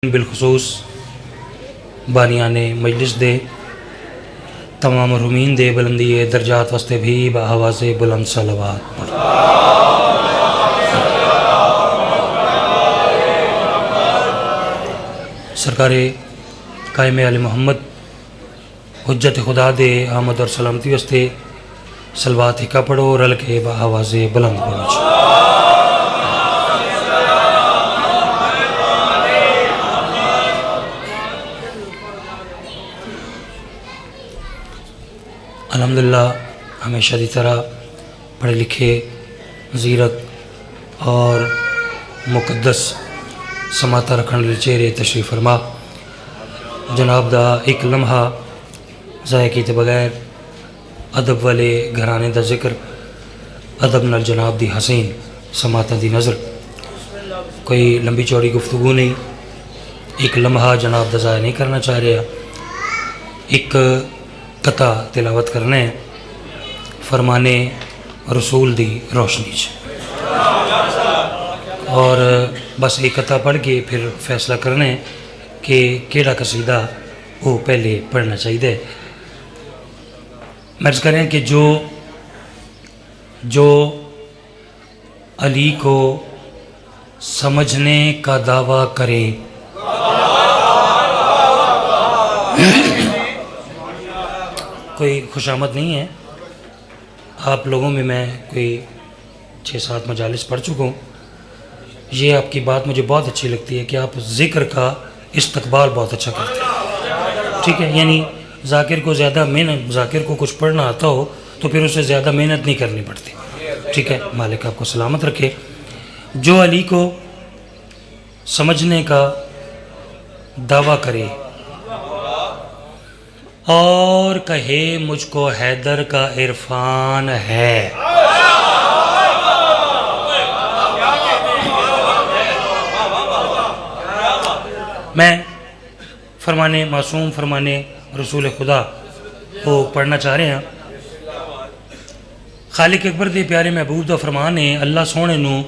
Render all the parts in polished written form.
بالخصوص بانیان مجلس دے تمام مرحومین دے بلندی درجات واسطے بھی بآواز بلند صلوات پڑھ۔ سرکار قائم آل محمد حجت خدا دے آمد اور سلامتی واسطے صلوات ہکا پڑھو، رل کے بآواز بلند پڑھو۔ الحمدللہ ہمیشہ دی طرح پڑھے لکھے زیرک اور مقدس سماعت رکھن لے چہرے تشریف فرما۔ جناب دا ایک لمحہ ضائع کیتے بغیر ادب والے گھرانے دا ذکر، ادب نال جناب دی حسین سماعت دی نظر، کوئی لمبی چوڑی گفتگو نہیں، ایک لمحہ جناب دا ضائع نہیں کرنا چاہ رہا، ایک قطع تلاوت کرنا ہے فرمانے رسول دی روشنی چ، اور بس ایک قطع پڑھ کے پھر فیصلہ کرنا ہے کہ کیڑا قصیدہ وہ پہلے پڑھنا چاہیے۔ مرض کریں کہ جو علی کو سمجھنے کا دعویٰ کرے کوئی خوشامد نہیں ہے، آپ لوگوں میں کوئی 6-7 مجالس پڑھ چکا ہوں، یہ آپ کی بات مجھے بہت اچھی لگتی ہے کہ آپ ذکر کا استقبال بہت اچھا کرتے ہیں، ٹھیک ہے؟ یعنی ذاکر کو زیادہ محنت، ذاکر کو کچھ پڑھنا آتا ہو تو پھر اسے زیادہ محنت نہیں کرنی پڑتی، ٹھیک ہے؟ مالک آپ کو سلامت رکھے۔ جو علی کو سمجھنے کا دعویٰ کرے اور کہے مجھ کو حیدر کا عرفان ہے، میں فرمانے معصوم فرمانے رسول خدا کو پڑھنا چاہ رہے ہیں۔ خالق اکبر دے پیارے محبوب دا فرمان ہے، اللہ سونے نو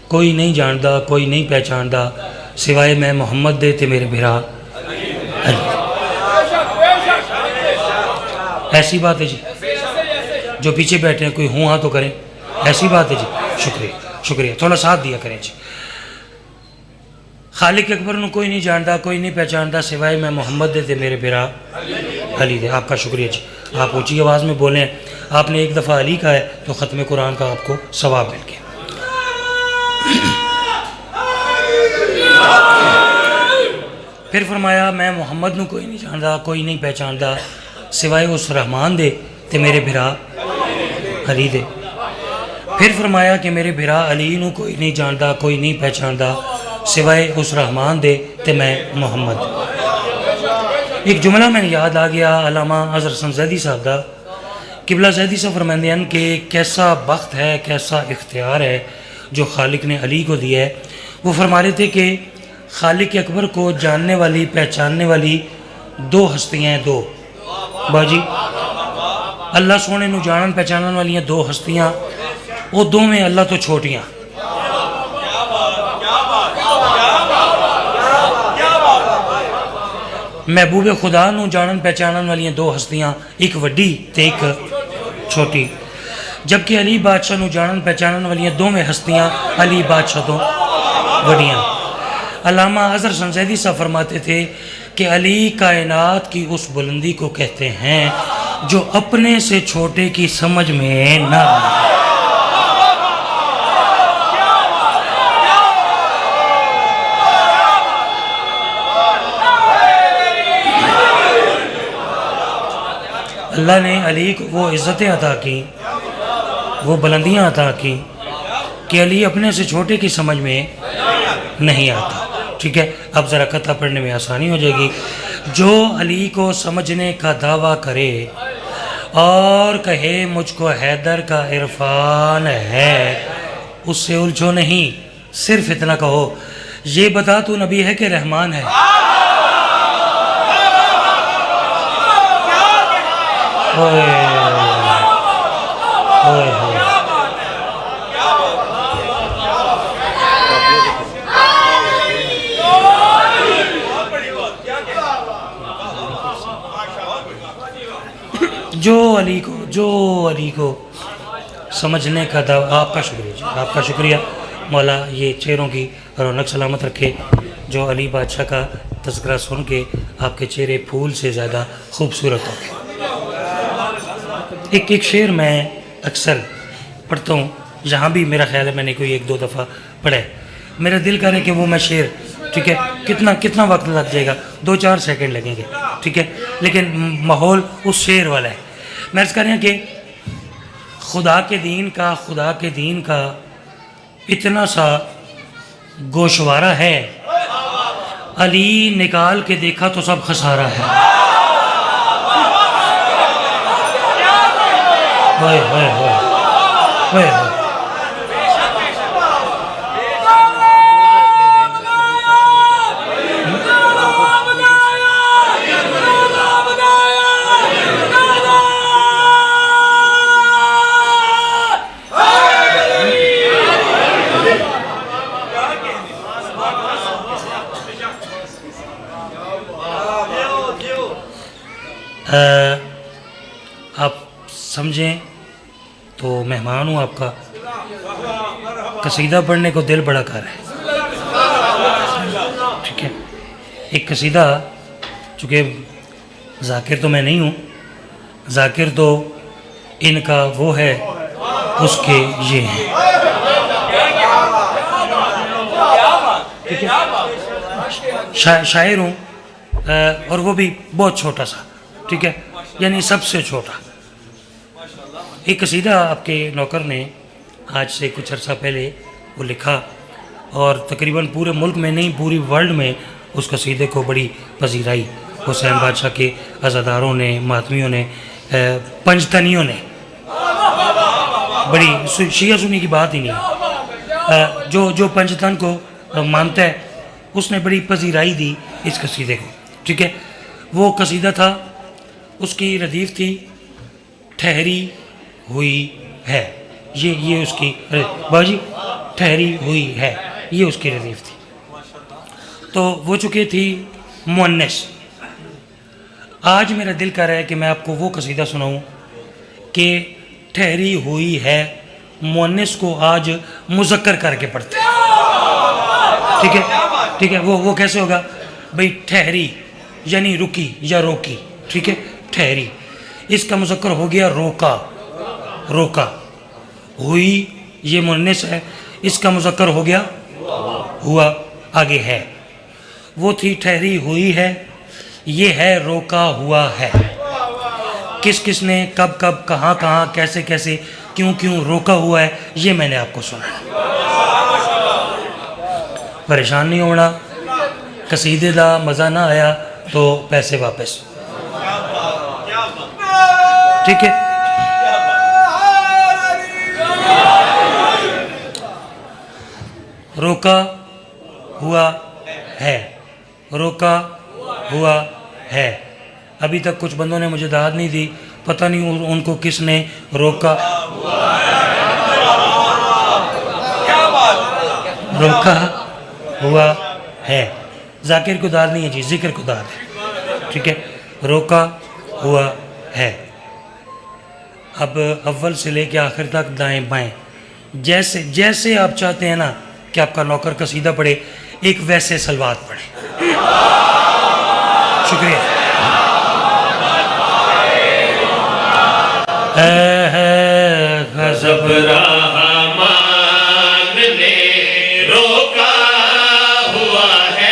کوئی نہیں جاندا، کوئی نہیں پہچاندا سوائے میں محمد دے تے میرے بھرا علی۔ ایسی بات ہے جی، جو پیچھے بیٹھے ہیں کوئی ہوں ہاں تو کریں، ایسی بات ہے جی، شکریہ شکریہ، تھوڑا ساتھ دیا کریں جی۔ خالق اکبر نو کوئی نہیں جاندا، کوئی نہیں پہچاندا سوائے میں محمد دے تے میرے بھرا علی دے۔ آپ کا شکریہ جی، آپ اونچی آواز میں بولیں، آپ نے ایک دفعہ علی کہا ہے تو ختم قرآن کا آپ کو ثواب مل گیا۔ پھر فرمایا میں محمد نو کوئی نہیں جاندا، کوئی نہیں پہچاندا سوائے اس رحمان دے تے میرے بھرا علی دے۔ پھر فرمایا کہ میرے بھرا علی نو کوئی نہیں جاندا، کوئی نہیں پہچاندا سوائے اس رحمان دے تے میں محمد۔ ایک جملہ میں یاد آ گیا علامہ اظہر حسن زیدی صاحب دا، قبلہ زیدی صاحب فرماندے ہیں کہ کیسا بخت ہے، کیسا اختیار ہے جو خالق نے علی کو دیا ہے۔ وہ فرما رہے تھے کہ خالق اکبر کو جاننے والی، پہچاننے والی دو ہستیاں ہیں، دو باجی اللہ سونے نو جانن پہچانن والی دو ہستیاں، وہ دو میں اللہ تو چھوٹیاں۔ محبوب خدا نو جانن پہچانن والی دو ہستیاں، ایک وڈی تے ایک چھوٹی، جبکہ علی بادشاہ نو جانن پہچانن والی دو میں ہستیاں علی بادشاہ تو وڈیاں۔ علامہ اظہر حسن زیدی صاحب فرماتے تھے کہ علی کائنات کی اس بلندی کو کہتے ہیں جو اپنے سے چھوٹے کی سمجھ میں نہ آئے۔ اللہ نے علی کو وہ عزتیں عطا کی، وہ بلندیاں عطا کی کہ علی اپنے سے چھوٹے کی سمجھ میں نہیں آتا، ٹھیک ہے؟ اب ذرا قطع پڑھنے میں آسانی ہو جائے گی۔ جو علی کو سمجھنے کا دعویٰ کرے اور کہے مجھ کو حیدر کا عرفان ہے، اس سے الجھو نہیں، صرف اتنا کہو یہ بتا تو نبی ہے کہ رحمان ہے؟ جو علی کو سمجھنے کا آپ کا شکریہ جی، آپ کا شکریہ. مولا یہ چہروں کی رونق سلامت رکھے. جو علی بادشاہ کا تذکرہ سن کے آپ کے چہرے پھول سے زیادہ خوبصورت ہو گئے. ایک شعر میں اکثر پڑھتا ہوں، یہاں بھی میرا خیال ہے میں نے کوئی 1-2 دفعہ پڑھا ہے. میرا دل کر رہا ہے کہ وہ میں شعر، ٹھیک ہے، کتنا وقت لگ جائے گا، 2-4 سیکنڈ لگیں گے، ٹھیک ہے، لیکن ماحول اس شعر والا ہے. میں عرض کر رہا ہوں کہ خدا کے دین کا اتنا سا گوشوارہ ہے، علی نکال کے دیکھا تو سب خسارہ ہے. ہوئے ہوئے ہوئے ہوئے ہوئے. آپ سمجھیں تو مہمان ہوں آپ کا، قصیدہ پڑھنے کو دل بڑا کر ہے، ٹھیک ہے. ایک قصیدہ، چونکہ ذاکر تو میں نہیں ہوں، ذاکر تو ان کا وہ ہے، اس کے یہ ہیں. شاعر ہوں اور وہ بھی بہت چھوٹا سا، ٹھیک ہے، یعنی سب سے چھوٹا. ایک قصیدہ آپ کے نوکر نے آج سے کچھ عرصہ پہلے وہ لکھا، اور تقریباً پورے ملک میں نہیں پوری ورلڈ میں اس قصیدے کو بڑی پذیرائی حسین بادشاہ کے عزاداروں نے، ماتمیوں نے، پنجتنیوں نے. بڑی شیعہ سنی کی بات ہی نہیں، جو پنجتن کو مانتا ہے اس نے بڑی پذیرائی دی اس قصیدے کو، ٹھیک ہے. وہ قصیدہ تھا، اس کی ردیف تھی ٹھہری ہوئی ہے. یہ اس کی باجی ٹھہری ہوئی ہے، یہ اس کی ردیف تھی. تو وہ چکے تھی مؤنث. آج میرا دل کر رہا ہے کہ میں آپ کو وہ قصیدہ سناؤں کہ ٹھہری ہوئی ہے مؤنث کو آج مذکر کر کے پڑھتے ہیں، ٹھیک ہے، ٹھیک ہے. وہ کیسے ہوگا بھئی؟ ٹھہری یعنی رکی یا روکی، ٹھیک ہے، ٹھہری. اس کا مذکر ہو گیا روکا، روکا. ہوئی یہ مؤنث ہے، اس کا مذکر ہو گیا ہوا، آگے ہے. وہ تھی ٹھہری ہوئی ہے، یہ ہے روکا ہوا ہے. کس نے کب کب کہاں کہاں کیسے کیسے کیوں روکا ہوا ہے، یہ میں نے آپ کو سنا. پریشان نہیں ہونا، قصیدے دا مزہ نہ آیا تو پیسے واپس، ٹھیک ہے. روکا ہوا ہے، روکا ہوا ہے. ابھی تک کچھ بندوں نے مجھے داد نہیں دی، پتہ نہیں ان کو کس نے روکا ہوا ہے. ذاکر کو داد نہیں ہے جی، ذکر کو داد ہے، ٹھیک ہے. روکا ہوا ہے. اب اول سے لے کے آخر تک دائیں بائیں جیسے آپ چاہتے ہیں نا کہ آپ کا نوکر قصیدہ پڑھے، ایک ویسے سلوات پڑھے. شکریہ. غضب رحمان نے روکا ہوا ہے،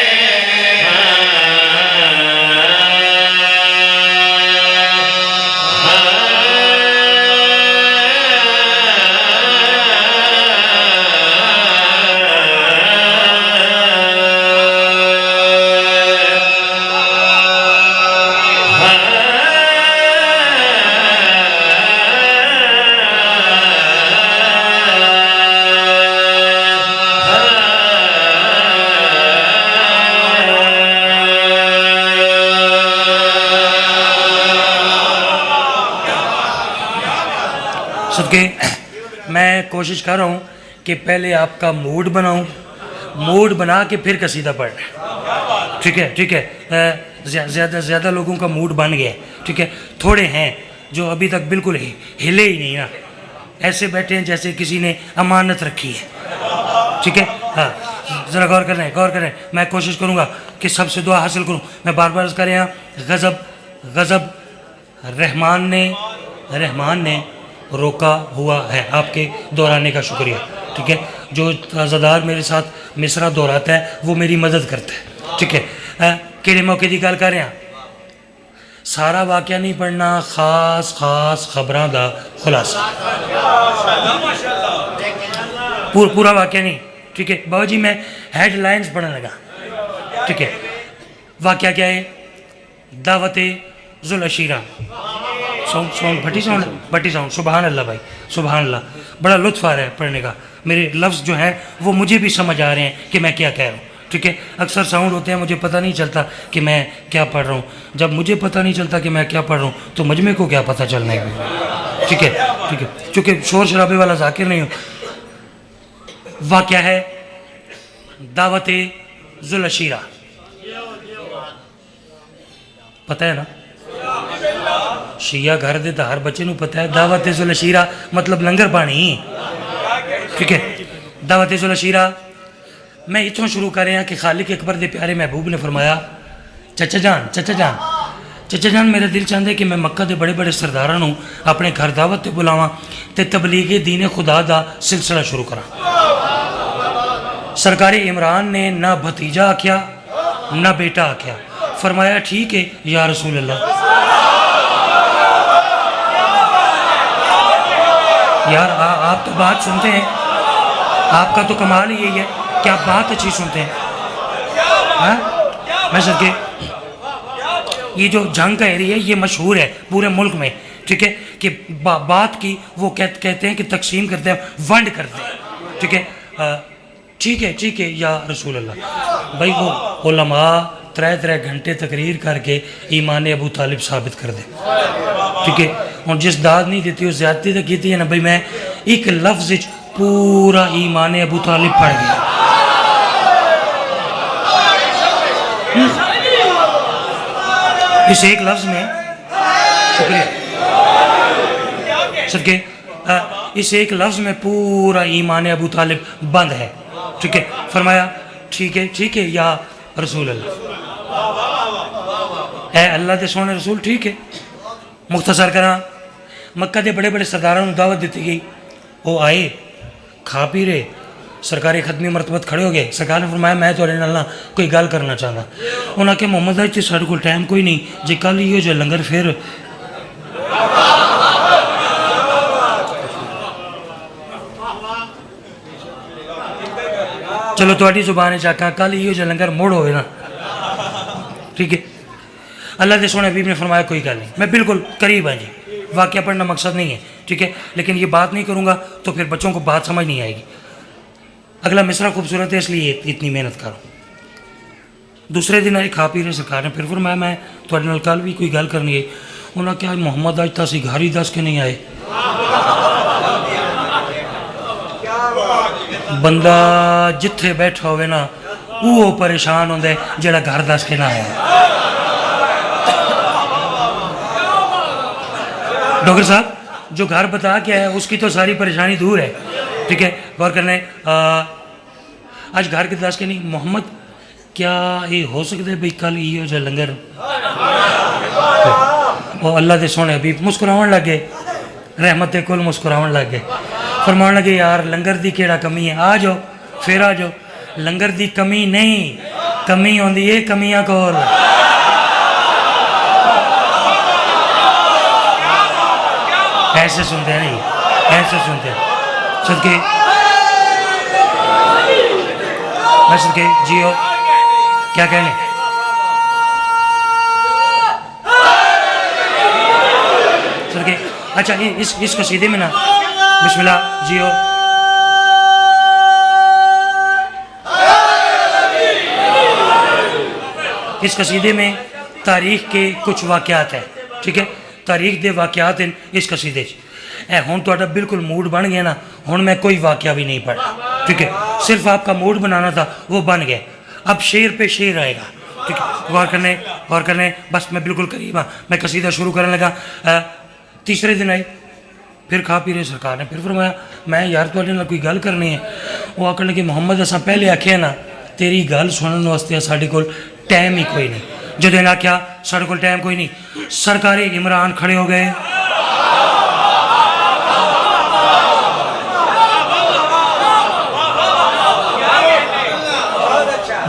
کہ میں کوشش کر رہا ہوں کہ پہلے آپ کا موڈ بناؤں، موڈ بنا کے پھر قصیدہ پڑھ رہے ہیں، ٹھیک ہے، ٹھیک ہے. زیادہ لوگوں کا موڈ بن گیا ہے، ٹھیک ہے. تھوڑے ہیں جو ابھی تک بالکل ہلے ہی نہیں نا، ایسے بیٹھے ہیں جیسے کسی نے امانت رکھی ہے. ٹھیک ہے، ہاں ذرا غور کریں. میں کوشش کروں گا کہ سب سے دعا حاصل کروں. میں بار بار عرض کر رہا ہوں، غضب رحمان نے روکا ہوا ہے. آپ کے دہرانے کا شکریہ. ٹھیک ہے، جو تازادار میرے ساتھ مصرع دہراتا ہے وہ میری مدد کرتا ہے. ٹھیک ہے، کہڑے موقع کی گل کر رہے ہیں؟ سارا واقعہ نہیں پڑھنا، خاص خبراں دا خلاصہ، پورا واقعہ نہیں. ٹھیک ہے بابا جی، میں ہیڈ لائنز پڑھنے لگا. ٹھیک ہے، واقعہ کیا ہے؟ دعوت ذوالعشیرہ. بھٹی ساؤنڈ. سبحان اللہ بھائی، سبحان اللہ. بڑا لطف آ رہا ہے پڑھنے کا. میرے لفظ جو ہیں وہ مجھے بھی سمجھ آ رہے ہیں کہ میں کیا کہہ رہا ہوں. ٹھیک ہے، اکثر ساؤنڈ ہوتے ہیں مجھے پتہ نہیں چلتا کہ میں کیا پڑھ رہا ہوں. جب مجھے پتہ نہیں چلتا کہ میں کیا پڑھ رہا ہوں تو مجمع کو کیا پتہ چلنا ہے. ٹھیک ہے، چونکہ شور شرابے والا ذاکر نہیں ہوں. واقعہ ہے دعوت ذوالعشیرہ. پتہ ہے نا، شیعہ گھر دے ہر بچے نو پتہ ہے دعوت ذوالعشیرہ مطلب لنگر پانی. ٹھیک ہے، دعوت ذوالعشیرہ میں اتوں شروع کر رہا کہ خالق اکبر دے پیارے محبوب نے فرمایا، چچا جان میرا دل چاہتا ہے کہ میں مکہ دے بڑے بڑے سرداراں اپنے گھر دعوت تے بلاواں تے تبلیغ دین خدا دا سلسلہ شروع کراں. سرکار عمران نے نہ بھتیجا آکھیا نہ بیٹا آکھیا. فرمایا ٹھیک ہے یا رسول اللہ. یار آپ تو بات سنتے ہیں، آپ کا تو کمال ہی یہی ہے کہ آپ بات اچھی سنتے ہیں. میں سر کے یہ جو جنگ کا ایریا ہے یہ مشہور ہے پورے ملک میں. ٹھیک ہے، کہ بات کی وہ کہتے ہیں کہ تقسیم کرتے ہیں، ونڈ کرتے ہیں. ٹھیک ہے، ٹھیک ہے یا رسول اللہ. بھائی وہ علماء 3 گھنٹے تقریر کر کے ایمان ابو طالب ثابت کر دیں. ٹھیک ہے، اور جس داد نہیں دیتی وہ زیادتی تو کیتی ہے نا. بھائی میں ایک لفظ پورا ایمان ابو طالب پڑھ گیا. اس ایک لفظ میں شکریہ سر کے اس ایک لفظ میں پورا ایمان ابو طالب بند ہے. ٹھیک ہے، فرمایا ٹھیک ہے یا رسول اللہ. اے اللہ دے سونے رسول. ٹھیک ہے، مختصر کراں، مکہ دے بڑے بڑے سرداراں نوں دعوت دیتی گئی. وہ آئے، کھا پی رہے. سرکاری خدمی مرتبت کھڑے ہو گئے. سرکار نے فرمایا میں تھوڑے نال نہ کوئی گل کرنا چاہتا. انہاں کہ محمد آج تے ساڈے کول ٹائم کوئی نہیں، جے کل ہی جو لنگر پھر چلو تہاڈی زبان وچ آکھاں کل ہی جو لنگر موڑ ہوئے نا. ٹھیک ہے، اللہ دے سونے حبیب نے فرمایا کوئی گل نہیں، میں بالکل قریب ہوں جی. واقعہ پڑھنا مقصد نہیں ہے. ٹھیک ہے، لیکن یہ بات نہیں کروں گا تو پھر بچوں کو بات سمجھ نہیں آئے گی. اگلا مصرع خوبصورت ہے اس لیے اتنی محنت کروں. دوسرے دن آئے، کھا پی رہے. سرکار نے پھر فرمایا میں تھوڑے نال کل بھی کوئی گل کرنی ہے. انہوں نے کہا محمد آج تاسی گھر ہی دس کے نہیں آئے. بندہ جتھے بیٹھا ہوئے نا وہ پریشان ہوندے جڑا گھر دس کے نہ آیا. ڈاکٹر صاحب جو گھر بتا کے ہے اس کی تو ساری پریشانی دور ہے. ٹھیک ہے، غور کرنے آج گھر کے دس کے نہیں. محمد کیا یہ ہو سکتا ہے بھائی کل یہ جو لنگر؟ وہ اللہ دے سونے حبیب مسکراون لگ گئے، رحمت کل مسکراون لگ گئے. فرمان لگے یار لنگر دی کیڑا کمی ہے، آ جاؤ پھر آ جاؤ. لنگر دی کمی نہیں، کمی ہوندی ہے کمیاں کول. ایسے سنتے ہیں نہیں، ایسے سنتے ہیں. صدقے میں صدقے جیو کیا کہنے. صدقے اچھا اس قصیدے میں نا بسم اللہ جیو. اس قصیدے میں تاریخ کے کچھ واقعات ہیں. ٹھیک ہے، تاریخ دے واقعات ہیں اس قصیدے. ہوں تا بالکل موڈ بن گیا نا. ہوں میں کوئی واقعہ بھی نہیں پڑھا. ٹھیک ہے، صرف آپ کا موڈ بنانا تھا وہ بن گیا. اب شعر پہ شعر آئے گا. ٹھیک ہے، غور کرنے بس میں بالکل قریب ہاں. میں قصیدہ شروع کرنے لگا. تیسرے دن آئی، پھر کھا پی رہے سرکار نے، پھر فرمایا میں یار تواڈے نال کوئی گل کرنی ہے. وہ آکھن لگے محمد اساں پہلے آکھیا نا تیری گل سنن واسطے ساڈے کول ٹائم ہی کوئی نہیں. جدوں انہاں آکھیا ساڈے کول ٹائم کوئی نہیں، سرکار عمران کھڑے ہو گئے.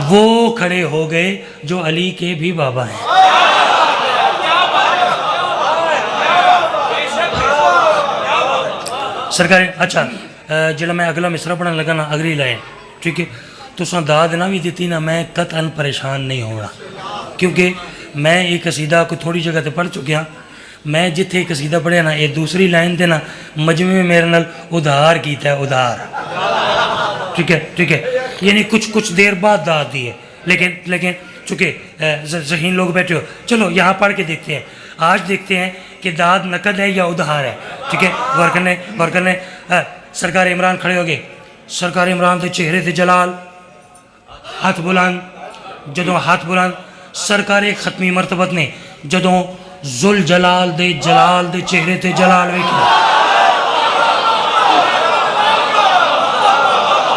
وہ کھڑے ہو گئے جو علی کے بھی بابا ہیں. سرکار اچھا جڑا میں اگلا مصرع پڑھن لگا نا اگلی لائن، ٹھیک ہے، تساں داد نہ بھی دیتی نا میں قطعاً پریشان نہیں ہونا، کیونکہ میں یہ قصیدہ کو تھوڑی جگہ تے پڑھ چکیا. میں جتھے قصیدہ پڑھیا نا یہ دوسری لائن تے نا مجمع میں میرے نال ادھار کیتا ہے، ادھار. ٹھیک ہے ٹھیک ہے، یعنی کچھ دیر بعد داد دی ہے، لیکن چونکہ ذہین لوگ بیٹھے ہو، چلو یہاں پڑھ کے دیکھتے ہیں. آج دیکھتے ہیں کہ داد نقد ہے یا ادھار ہے. ٹھیک ہے، غور کرنے. سرکار عمران کھڑے ہو گئے. سرکار عمران کے چہرے تے جلال، ہاتھ بلند. جدوں ہاتھ بلند سرکار ختمی مرتبت نے جدوں ذل جلال دے چہرے تے جلال ویکھیا.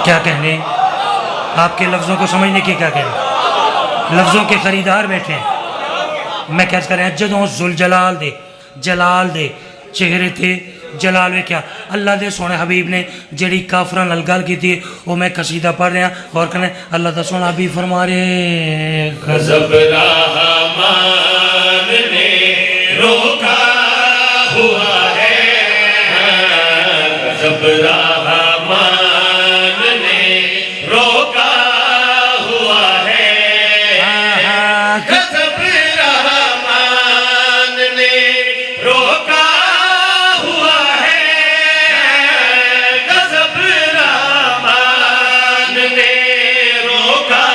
کیا کہنے، آپ کے لفظوں کو سمجھنے کی کیا کہنے، لفظوں کے خریدار بیٹھے ہیں. میں کیا کر رہا ہوں، جدوں ذل جلال دے چہرے تے جلال ویکھیا. اللہ دے سونے حبیب نے جڑی کافراں نال گل کیتی ہے وہ میں قصیدہ پڑھ رہا. غور کریں، اللہ دا سونا حبیب فرما رہے غضب رحمان نے روکا ہوا ہے، غضب رحمان نے روکا ہوا ہے، غضب رحمان نے روکا ہوا ہے، غضب رحمان نے روکا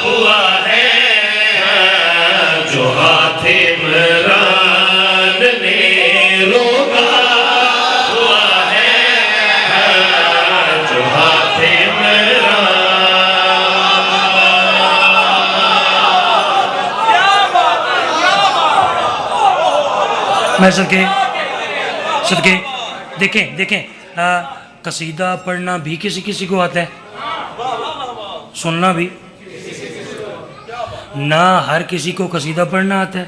ہوا ہے، جو ہاتھ عمران نے روکا ہوا ہے، جو ہاتھ عمران. میں صدقے دیکھیں قصیدہ پڑھنا بھی کسی کو آتا ہے، سننا بھی. نہ ہر کسی کو قصیدہ پڑھنا آتا ہے،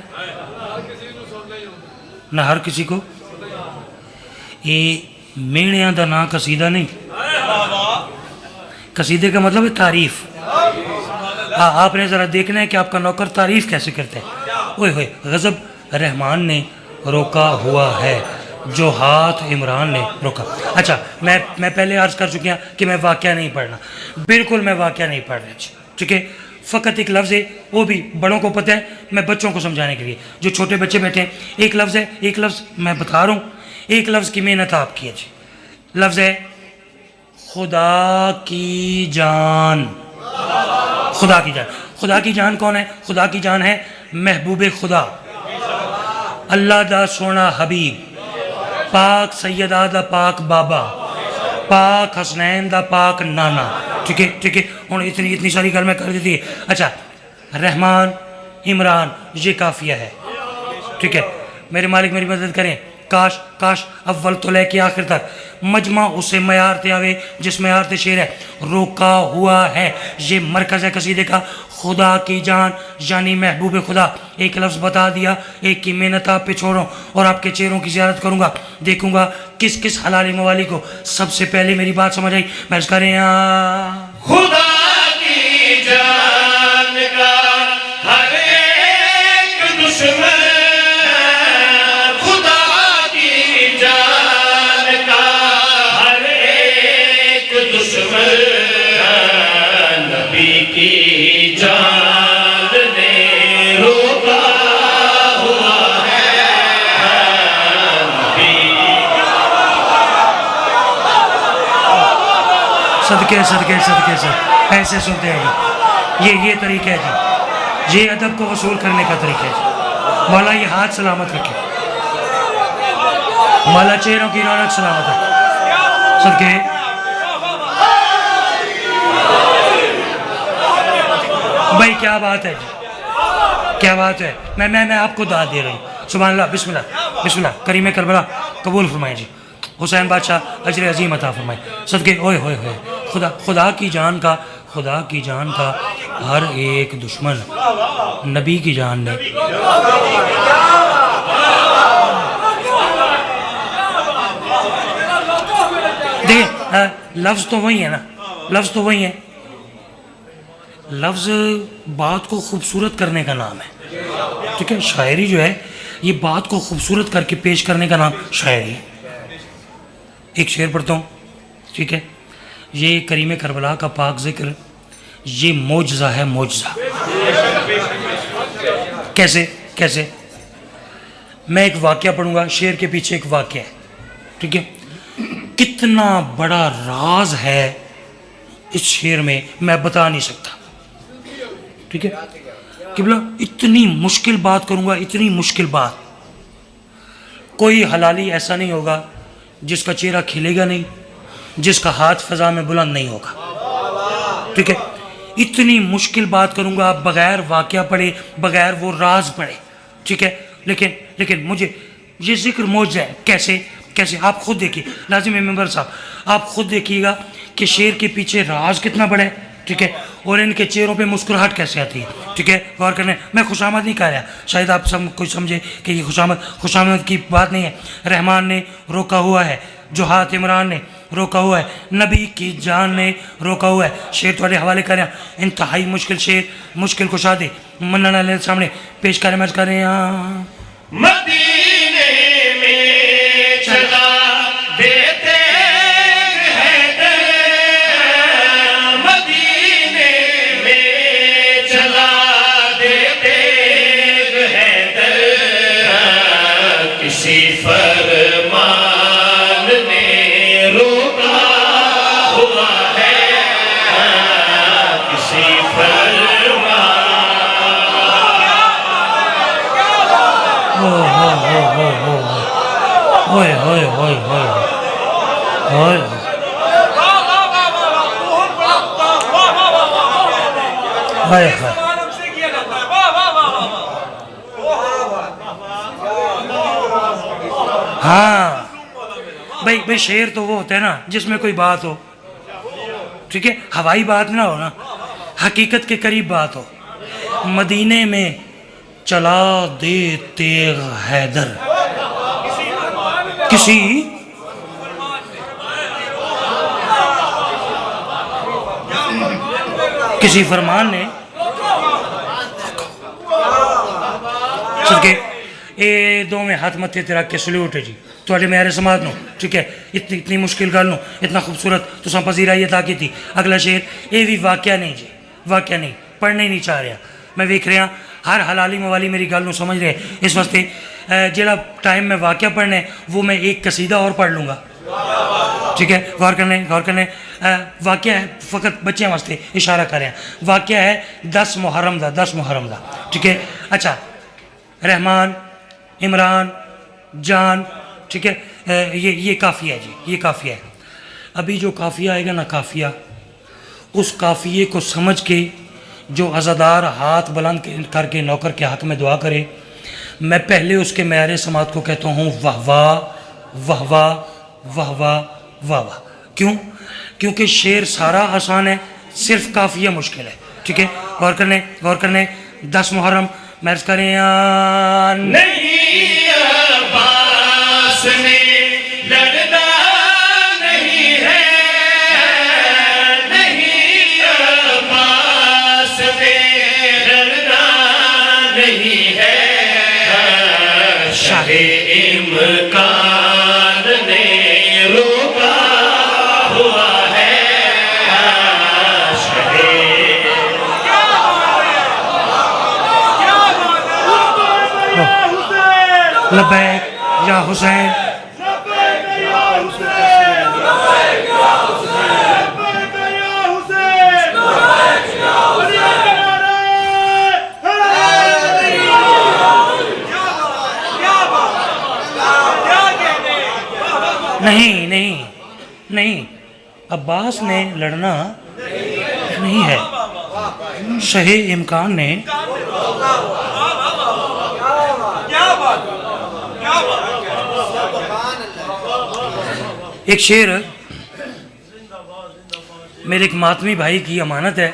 نہ ہر کسی کو. یہ میڑیاں دا نا قصیدہ نہیں، قصیدے کا مطلب ہے تعریف. آپ نے ذرا دیکھنا ہے کہ آپ کا نوکر تعریف کیسے کرتا ہے. اوئے ہوئے غضب رحمان نے روکا ہوا ہے، جو ہاتھ عمران نے روکا. اچھا میں پہلے عرض کر چکیا کہ میں واقعہ نہیں پڑھنا، بالکل میں واقعہ نہیں پڑھ رہا. ٹھیک ہے، فقط ایک لفظ ہے، وہ بھی بڑوں کو پتہ ہے، میں بچوں کو سمجھانے کے لیے جو چھوٹے بچے بیٹھے ہیں. ایک لفظ ہے، ایک لفظ میں بتا رہا ہوں، ایک لفظ کی محنت آپ کی ہے جی. لفظ ہے خدا کی جان. خدا کی جان. خدا کی جان کون ہے؟ خدا کی جان ہے محبوب خدا، اللہ دا سونا حبیب، پاک سیدہ دا پاک بابا، پاک حسنین دا پاک نانا. ٹھیک ہے ہوں اتنی ساری گل میں کر دیتی ہے. اچھا رحمان عمران یہ کافیہ ہے. ٹھیک ہے، میرے مالک میری مدد کریں. کاش اول تو لے کے آخر تک مجمع اسے معیار تے آوے جس معیار تے شعر ہے. روکا ہوا ہے یہ مرکز ہے قصیدے کا. خدا کی جان یعنی محبوب خدا. ایک لفظ بتا دیا، ایک کی محنت آپ پہ چھوڑوں اور آپ کے چہروں کی زیارت کروں گا. دیکھوں گا کس حلال موالی کو سب سے پہلے میری بات سمجھ آئی. میں اس کریں خدا کی جان کا ہر ایک دشمن، خدا کی جان کا ہر ایک دشمن، نبی کی جان نے روکا ہوا ہے، نبی. صدقے ایسے سنتے ہیں جی. یہ طریقہ ہے جی، یہ ادب کو وصول کرنے کا طریقہ ہے جی. مولا یہ ہاتھ سلامت رکھے، مولا چہروں کی رونق سلامت رکھے. صدقے بھائی کیا بات ہے جی، کیا بات ہے. میں آپ کو داد دے رہی ہوں. سبحان اللہ، بسم اللہ، بسم اللہ، کریم کربلا قبول فرمائیں جی، حسین بادشاہ اجر عظیم عطا فرمائیں صدقے اوئے ہوئے ہوئے، خدا کی جان کا ہر ایک دشمن نبی کی جان نے دیکھیں لفظ تو وہی ہے نا، لفظ تو وہی ہے، لفظ بات کو خوبصورت کرنے کا نام ہے، ٹھیک ہے، شاعری جو ہے یہ بات کو خوبصورت کر کے پیش کرنے کا نام شاعری ہے۔ ایک شعر پڑھتا ہوں، ٹھیک ہے، یہ کریم کربلا کا پاک ذکر یہ معجزہ ہے، معجزہ۔ کیسے میں ایک واقعہ پڑھوں گا، شعر کے پیچھے ایک واقعہ ہے، ٹھیک ہے، کتنا بڑا راز ہے اس شعر میں میں بتا نہیں سکتا، ٹھیک ہے قبلہ، اتنی مشکل بات کروں گا، اتنی مشکل بات، کوئی حلالی ایسا نہیں ہوگا جس کا چہرہ کھلے گا نہیں، جس کا ہاتھ فضا میں بلند نہیں ہوگا، ٹھیک ہے، اتنی مشکل بات کروں گا بغیر واقعہ پڑھے، بغیر وہ راز پڑھے، ٹھیک ہے، لیکن مجھے یہ ذکر معجزہ ہے۔ کیسے آپ خود دیکھیے، لازم ممبر صاحب آپ خود دیکھیے گا کہ شعر کے پیچھے راز کتنا بڑا ہے، ٹھیک ہے، اور ان کے چہروں پہ مسکراہٹ کیسے آتی ہے، ٹھیک ہے، غور کرنے، میں خوش آمد نہیں کہہ رہا، شاید آپ سب کچھ سمجھے کہ یہ خوش آمد کی بات نہیں ہے، رحمان نے روکا ہوا ہے، جو ہاتھ عمران نے روکا ہوا ہے، نبی کی جان نے روکا ہوا ہے، شعر تھوڑے حوالے کر رہے ہیں، انتہائی مشکل شعر، مشکل کشادے منن علیہ سامنے پیش کریں، مرض کر رہے ہیں، مدینے میں چلا دیتے ہیں مدینے میں چلا دیتے ہیں کسی فرمان نے روکا ہوا ہے، کسی ہوئے ہوئے ہوئے ہوئے ہوئے، ہاں بھائی شعر تو وہ ہوتا ہے نا جس میں کوئی بات ہو، ٹھیک ہے، ہوائی بات نہ ہو نا، حقیقت کے قریب بات ہو۔ مدینے میں چلا دے تیغ حیدر، کسی فرمان نے اے دو میں ہاتھ متھے تے رکھ کے سلوٹ ہے جی تھوڑے میرے سماعت نو، ٹھیک ہے، اتنی مشکل گل نو اتنا خوبصورت تو ساں پذیرائی عطا کی تھی۔ اگلا شعر اے بھی واقعہ نہیں جی، واقعہ نہیں، پڑھنے نہیں چاہ رہا، میں ویکھ رہا ہر حلالی موالی میری گل نو سمجھ رہے، اس واسطے جہاں ٹائم میں واقعہ پڑھنا ہے وہ میں ایک قصیدہ اور پڑھ لوں گا، ٹھیک ہے، غور کرنے واقعہ ہے، فقط بچیاں واسطے اشارہ کر رہے ہیں، واقعہ ہے 10 محرم دا، ٹھیک ہے، اچھا، رحمان، عمران، جان، ٹھیک ہے، یہ کافیہ ہے جی، یہ کافیہ ہے۔ ابھی جو کافیہ آئے گا نا، کافیہ، اس کافیے کو سمجھ کے جو عزادار ہاتھ بلند کر کے نوکر کے حق میں دعا کرے، میں پہلے اس کے معیار سماعت کو کہتا ہوں واہ واہ واہ واہ واہ واہ واہ واہ۔ کیوں؟ کیونکہ شعر سارا آسان ہے، صرف کافیہ مشکل ہے، ٹھیک ہے، غور کرنے 10 محرم مرض کریں نہیں عباس نے لڑنا نہیں ہے، نہیں عباس نے لڑنا نہیں ہے، شاہ امکان نے روکا ہوا ہے، لبیک یا حسین، نہیں عباس نے لڑنا نہیں ہے، شاہ امکان نے ایک شعر میرے ایک ماتمی بھائی کی امانت ہے،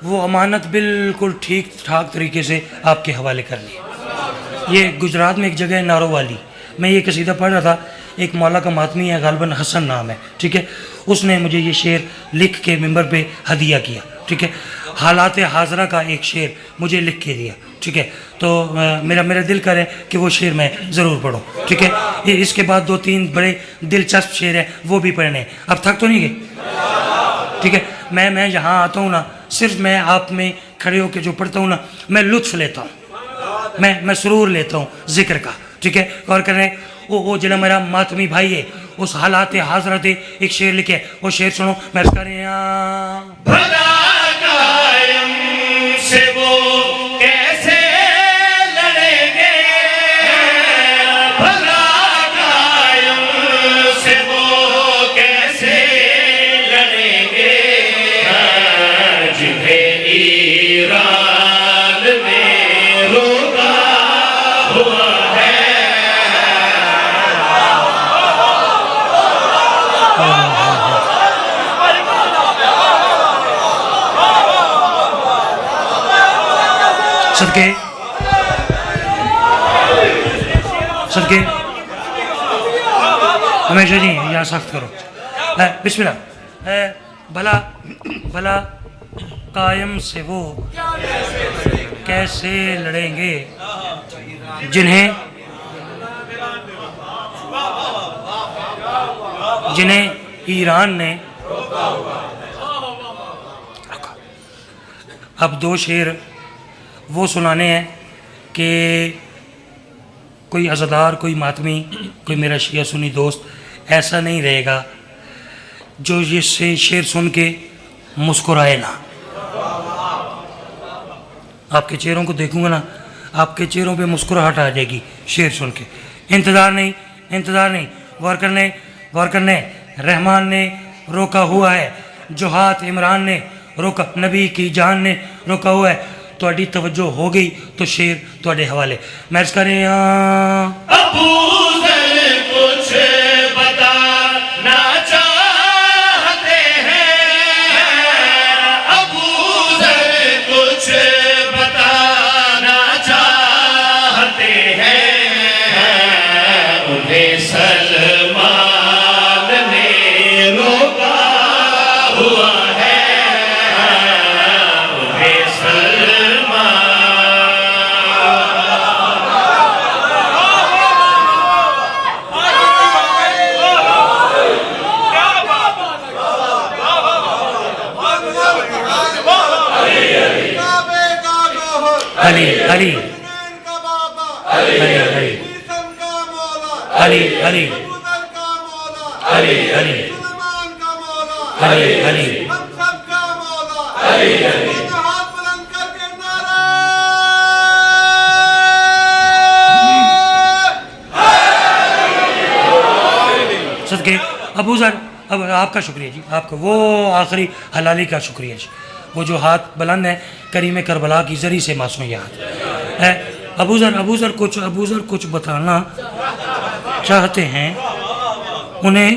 وہ امانت بالکل ٹھیک ٹھاک طریقے سے آپ کے حوالے کرنی ہے۔ یہ گجرات میں ایک جگہ ہے نارو والی، میں یہ قصیدہ پڑھ رہا تھا، ایک مولا کا ماتمی ہے، غالباً حسن نام ہے، ٹھیک ہے، اس نے مجھے یہ شعر لکھ کے ممبر پہ ہدیہ کیا، ٹھیک ہے، حالات حاضرہ کا ایک شعر مجھے لکھ کے دیا، ٹھیک ہے، تو میرا دل کرے کہ وہ شعر میں ضرور پڑھوں، ٹھیک ہے۔ اس کے بعد 2-3 بڑے دلچسپ شعر ہیں، وہ بھی پڑھنے ہیں۔ اب تھک تو نہیں گئے؟ ٹھیک ہے، میں یہاں آتا ہوں نا، صرف میں آپ میں کھڑے ہو کے جو پڑھتا ہوں نا، میں لطف لیتا ہوں، میں سرور لیتا ہوں ذکر کا، ٹھیک ہے۔ غور کریں، وہ جنہا میرا ماتمی بھائی ہے، اس حالات حاضرات ایک شعر لکھے، وہ شعر سنو، میں عرض کر رہا بھلا قائم سے وہ کیسے لڑیں گے، بھلا قائم سے وہ کیسے لڑیں گے، جنہیں ایران میں روکا ہوا ہے۔ صدقے ہمیشہ جی یا سخت کرو، بسم اللہ۔ بھلا قائم سے وہ کیسے لڑیں گے، جنہیں ایران نے۔ اب 2 شعر وہ سنانے ہیں کہ کوئی عزادار، کوئی ماتمی، کوئی میرا شیعہ سنی دوست ایسا نہیں رہے گا جو یہ شعر سن کے مسکرائے نہ۔ آپ کے چہروں کو دیکھوں گا نا، آپ کے چہروں پہ مسکراہٹ آ جائے گی شعر سن کے۔ انتظار نہیں، غور کرنے رحمان نے روکا ہوا ہے، جو ہاتھ عمران نے روکا، نبی کی جان نے روکا ہوا ہے۔ تھوڑی توجہ ہو گئی تو شعر تھوڑے حوالے میں عرض کریں۔ ابو ذر کچھ بتانا چاہتے ہیں، ابو ذر کچھ بتانا چاہتے ہیں، انہیں سلمان نے روکا ہوا ہے، انہیں سلمان۔ علی علی علی علی علی علی علی علی علی علی صدقے ابو ذر، اب آپ کا شکریہ جی، آپ کا وہ آخری حلالی کا شکریہ جی، وہ جو ہاتھ بلند ہے کریم کربلا کی زری سے معصوم یاد ہے۔ ابو ذر کچھ بتانا چاہتے ہیں، انہیں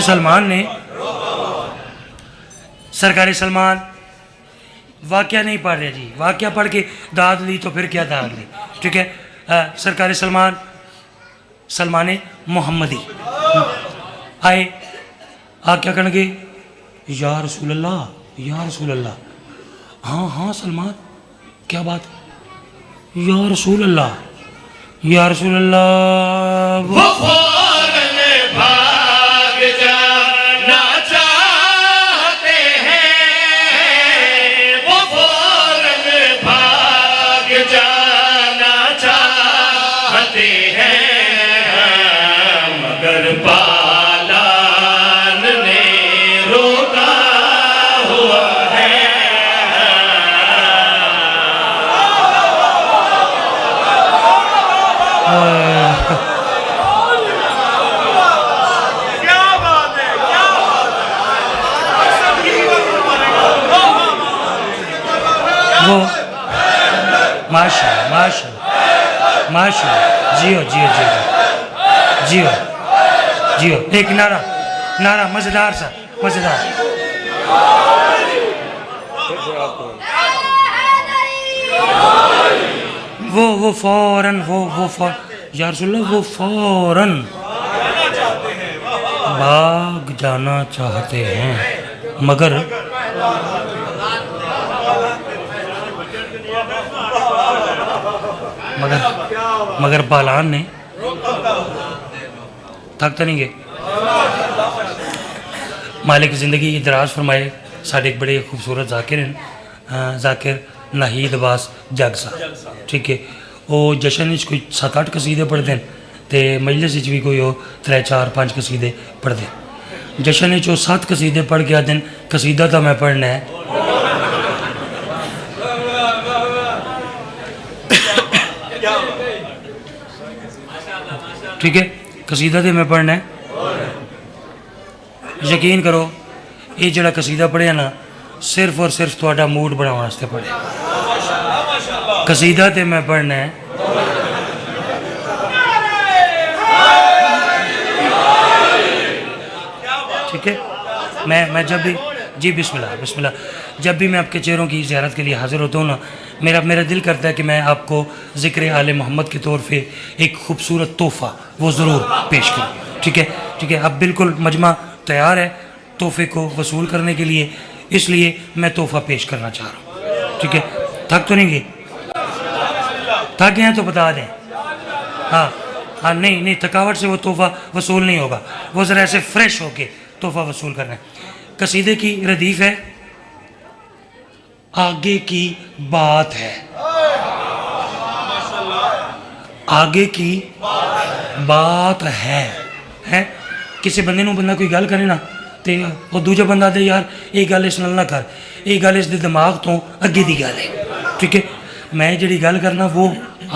سلمان نے، سرکار سلمان، واقعہ نہیں پڑھ رہے جی، واقعہ پڑھ کے داد لی تو پھر کیا داد لی، ٹھیک ہے۔ سرکار سلمان محمدی آئے، کیا کریں گے؟ یا رسول اللہ، ہاں سلمان، کیا بات؟ یا رسول اللہ وہ فوراً بھاگ جانا چاہتے ہیں، وہ فوراً بھاگ جانا چاہتے ہیں، مگر پالان نے روکا ہوا ہے۔ وہ ماشاءاللہ ماشاء اللہ، جیو جیو جیو جیو جیو، ایک نعرہ نعرہ مزیدار سا مزیدار. وہ فوراً وہ فوراً یا رسول اللہ وہ فوراً بھاگ جانا چاہتے ہیں، مگر مگر بالان نے تھک تو نہیں گئے. مالک زندگی دراز فرمائے. ساڈے ایک بڑے خوبصورت ذاکر ہیں، ذاکر ناہید عباس جگ صاحب، ٹھیک ہے. وہ جشن وچ کوئی 7-8 قصیدے پڑھتے ہیں تے مجلس وچ بھی کوئی 3-4-5 قصیدے پڑھتے ہیں. جشن وچ وہ 7 قصیدے پڑھ کے آتے ہیں قصیدہ تو میں پڑھنا ہے. ٹھیک ہے، قصیدہ تے میں پڑھنا ہے. یقین کرو یہ جڑا قصیدہ پڑھیا نا صرف اور صرف تہاڈا موڈ بناؤ واسطے پڑھیا. قصیدہ تے میں پڑھنا ہے. ٹھیک ہے، میں جب بھی جی بسم اللہ جب بھی میں آپ کے چہروں کی زیارت کے لیے حاضر ہوتا ہوں نا، میرا دل کرتا ہے کہ میں آپ کو ذکر آل محمد کے طور پہ ایک خوبصورت تحفہ وہ ضرور پیش کروں. ٹھیک ہے، اب بالکل مجمع تیار ہے تحفے کو وصول کرنے کے لیے، اس لیے میں تحفہ پیش کرنا چاہ رہا ہوں. ٹھیک ہے، تھک تو نہیں گئے؟ تھک گئے ہیں تو بتا دیں. ہاں نہیں تھکاوٹ سے وہ تحفہ وصول نہیں ہوگا، وہ ذرا ایسے فریش ہو کے تحفہ وصول کرنا ہے. قصیدے کی ردیف ہے آگے کی بات ہے. آگے کی بات ہے. کسی بندے نو بندہ کوئی گل کرے نا تے وہ دوجا بندہ دے یار یہ گل اس نال نہ کر، یہ گل اس دے دماغ تو اگے دی گل ہے. ٹھیک ہے، میں جڑی گل کرنا وہ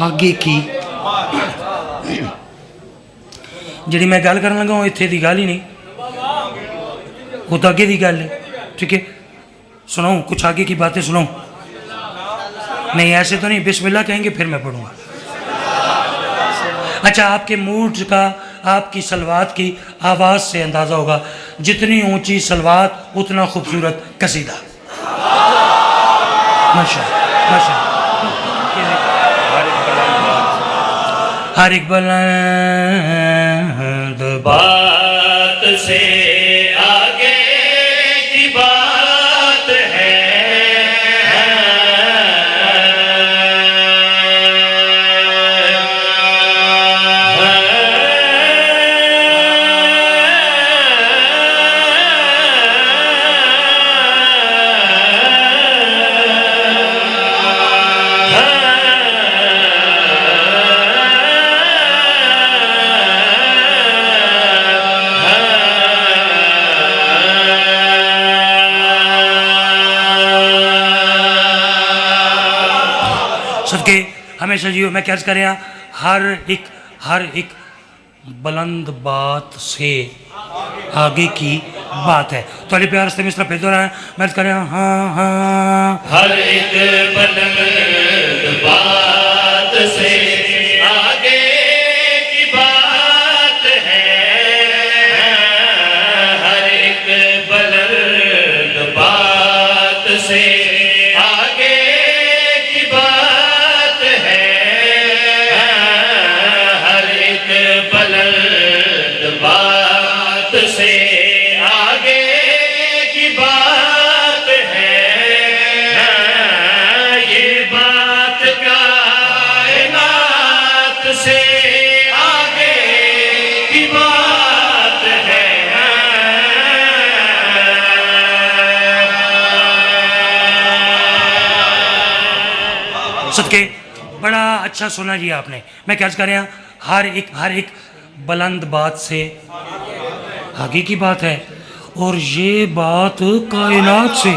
آگے کی، جڑی میں گل کرن لگا وہ اتنے دی گل ہی نہیں، وہ تو آگے دی گل ہے. ٹھیک ہے، سناؤں کچھ آگے کی باتیں سناؤں؟ نہیں ایسے تو نہیں، بسم اللہ کہیں گے پھر میں پڑھوں گا. اچھا، آپ کے موڈ کا، آپ کی سلوات کی آواز سے اندازہ ہوگا، جتنی اونچی سلوات اتنا خوبصورت قصیدہ. ماشاءاللہ ہر ایک بلند بات سے آگے کی بات ہے. صدقے ہمیشہ جیو. میں کیا عرض کر رہا، ہر ایک بلند بات سے آگے کی بات ہے. تو علی پیار رستے میں اس طرح بھیج دو رہا ہے. میں عرض کر رہا ہاں ہر ایک بلند بات سے آگے کی بات ہے. ہر ایک بلند بات سے آگے کی بات ہے. ہر ایک بلند بات سے آگے کی بات ہے. یہ بات کائنات سے آگے کی بات ہے. صدقے بڑا اچھا سنا جی آپ نے. میں کیا عرض کر رہا ہوں، ہر ایک بلند بات سے آگے کی بات ہے، اور یہ بات کائنات سے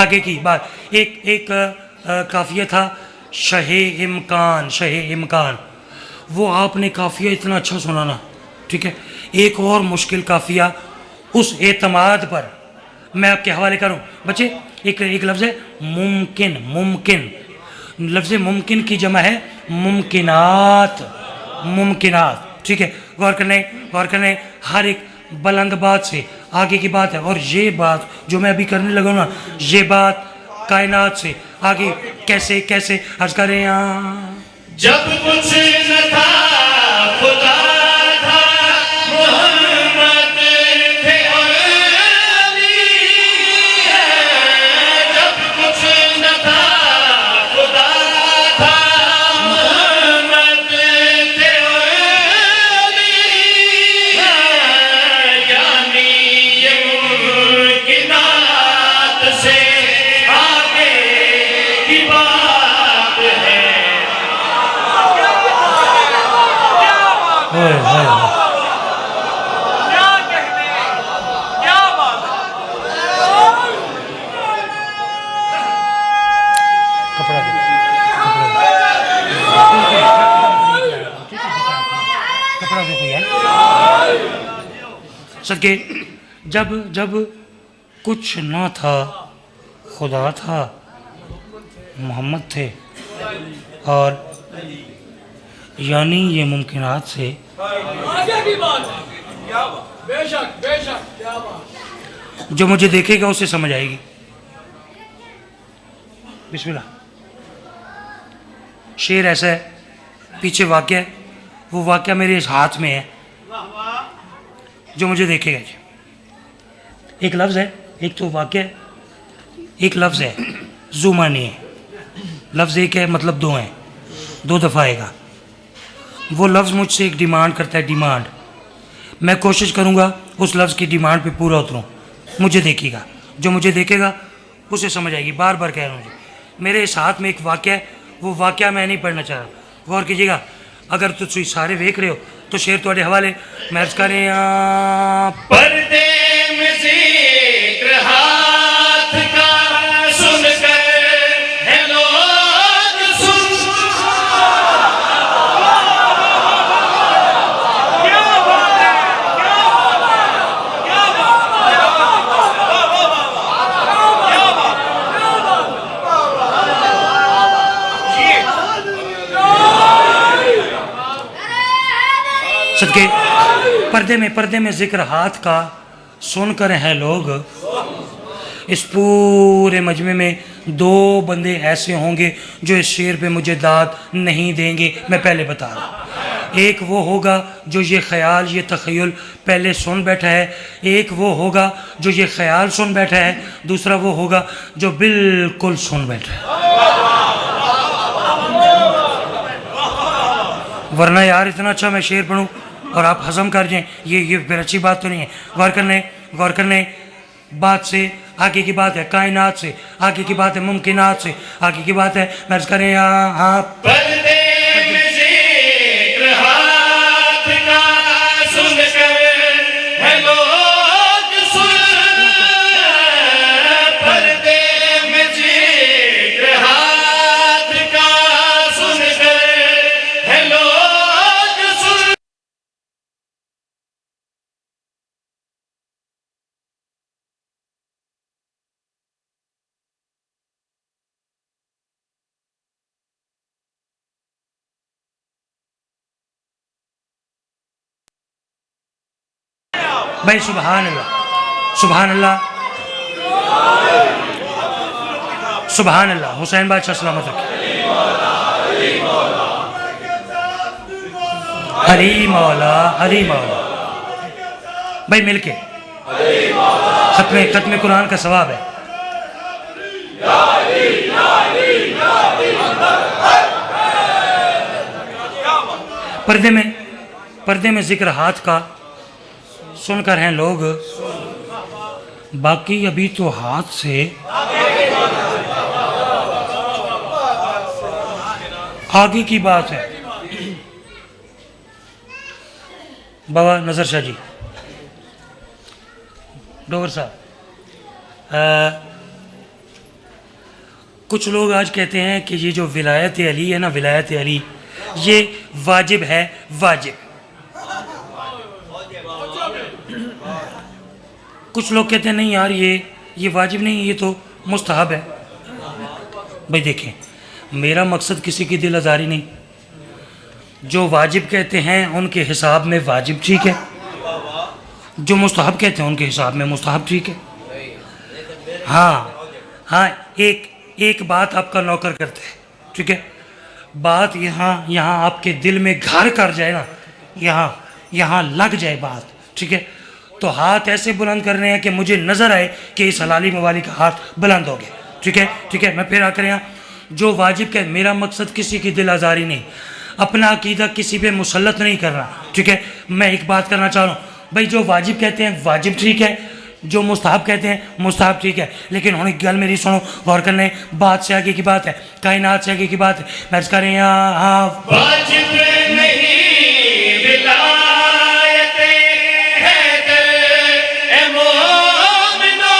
آگے کی بات. ایک قافیہ تھا شہ امکان، وہ آپ نے قافیہ اتنا اچھا سنانا. ٹھیک ہے، ایک اور مشکل قافیہ اس اعتماد پر میں آپ کے حوالے کروں. بچے ایک لفظ ہے ممکن. لفظ ممکن کی جمع ہے ممکنات، ممکنات، ٹھیک ہے. غور کرنے ہر ایک بلند بات سے آگے کی بات ہے، اور یہ بات جو میں ابھی کرنے لگا ہوں نا، یہ بات کائنات سے آگے کیسے عرض کریں. جب کچھ نہ تھا خدا تھا محمد تھے اور علی ہے. جب کچھ نہ تھا خدا تھا محمد تھے اور علی ہے. یعنی یہ ممکنات سے آگے کی بات ہے. کپڑا دے کوئی ہے صدقے. جب کچھ نہ تھا خدا تھا محمد تھے اور یعنی یہ ممکنات سے جو مجھے دیکھے گا اسے سمجھ آئے گی. بسم اللہ. شعر ایسا ہے، پیچھے واقعہ ہے، وہ واقعہ میرے اس ہاتھ میں ہے، جو مجھے دیکھے گا. ایک لفظ ہے، ایک تو واقعہ ہے، ایک لفظ ہے ذو معنی ہے. لفظ ایک ہے، مطلب دو ہیں، دو دفعہ آئے گا. وہ لفظ مجھ سے ایک ڈیمانڈ کرتا ہے، ڈیمانڈ. میں کوشش کروں گا اس لفظ کی ڈیمانڈ پہ پورا اتروں. مجھے دیکھے گا، جو مجھے دیکھے گا اسے سمجھ آئے گی. بار بار کہہ رہا ہوں جی، میرے اس ہاتھ میں ایک واقعہ ہے، وہ واقعہ میں نہیں پڑھنا چاہ رہا. غور کیجیے گا. اگر تھی سارے ویکھ رہے ہو تو شعر تھوڑے حوالے میں عرض کریں. پردے میں ذکر ہاتھ کا سن کر ہے لوگ سن. صدقے پردے میں ذکر ہاتھ کا سن کر ہیں لوگ. اس پورے مجمع میں دو بندے ایسے ہوں گے جو اس شعر پہ مجھے داد نہیں دیں گے. میں پہلے بتا رہا ہوں، ایک وہ ہوگا جو یہ خیال، یہ تخیل پہلے سن بیٹھا ہے، ایک وہ ہوگا جو یہ خیال سن بیٹھا ہے، دوسرا وہ ہوگا جو بالکل سن بیٹھا ہے. ورنہ یار اتنا اچھا میں شعر پڑھوں اور آپ ہضم کر جائیں، یہ پھر اچھی بات تو نہیں ہے. غور کرنے بات سے آگے کی بات ہے کائنات سے، آگے کی بات ہے ممکنات سے، آگے کی بات ہے میں عرض کریں آپ. پردے میں ذکر ہاتھ کا سن کر ہے لوگ سن. پردے میں ذکر ہاتھ کا سن کر ہے لوگ سن. بھائی سبحان اللہ، سبحان اللہ، سبحان اللہ. حسین بادشاہ سلامت رکھے. ہری مولا، ہری مولا. بھائی مل کے ختم قرآن کا ثواب ہے. پردے میں ذکر ہاتھ کا سن کر ہیں لوگ، باقی ابھی تو ہاتھ سے آگے کی بات ہے. بابا نظر شاہ جی، ڈوگر صاحب، کچھ لوگ آج کہتے ہیں کہ یہ جو ولایت علی ہے نا، ولایت علی یہ واجب ہے. واجب کچھ لوگ کہتے ہیں نہیں یار یہ واجب نہیں، یہ تو مستحب ہے. بھائی دیکھیں، میرا مقصد کسی کی دل آزاری نہیں. جو واجب کہتے ہیں ان کے حساب میں واجب ٹھیک ہے, جو مستحب کہتے ہیں ان کے حساب میں مستحب ٹھیک ہے. ہاں ایک بات آپ کا نوکر کرتے ہیں, ٹھیک ہے, بات یہاں آپ کے دل میں گھر کر جائے نا, یہاں لگ جائے بات, ٹھیک ہے, تو ہاتھ ایسے بلند کرنے ہیں کہ مجھے نظر آئے کہ اس حلالی موالی کا ہاتھ بلند ہو گیا, ٹھیک ہے. میں پھر آ کر یہاں جو واجب کہ میرا مقصد کسی کی دل آزاری نہیں, اپنا عقیدہ کسی پہ مسلط نہیں کرنا, ٹھیک ہے. میں ایک بات کرنا چاہ رہا ہوں بھائی, جو واجب کہتے ہیں واجب ٹھیک ہے, جو مستحب کہتے ہیں مستحب ٹھیک ہے, لیکن ہوں ایک گل میری سنو, غور کرنے, بات سے آگے کی بات ہے, کائنات سے آگے کی بات ہے. میں عرض کر رہے ہیں ہاں واجب نہیں ولایت حیدر اے مومنو,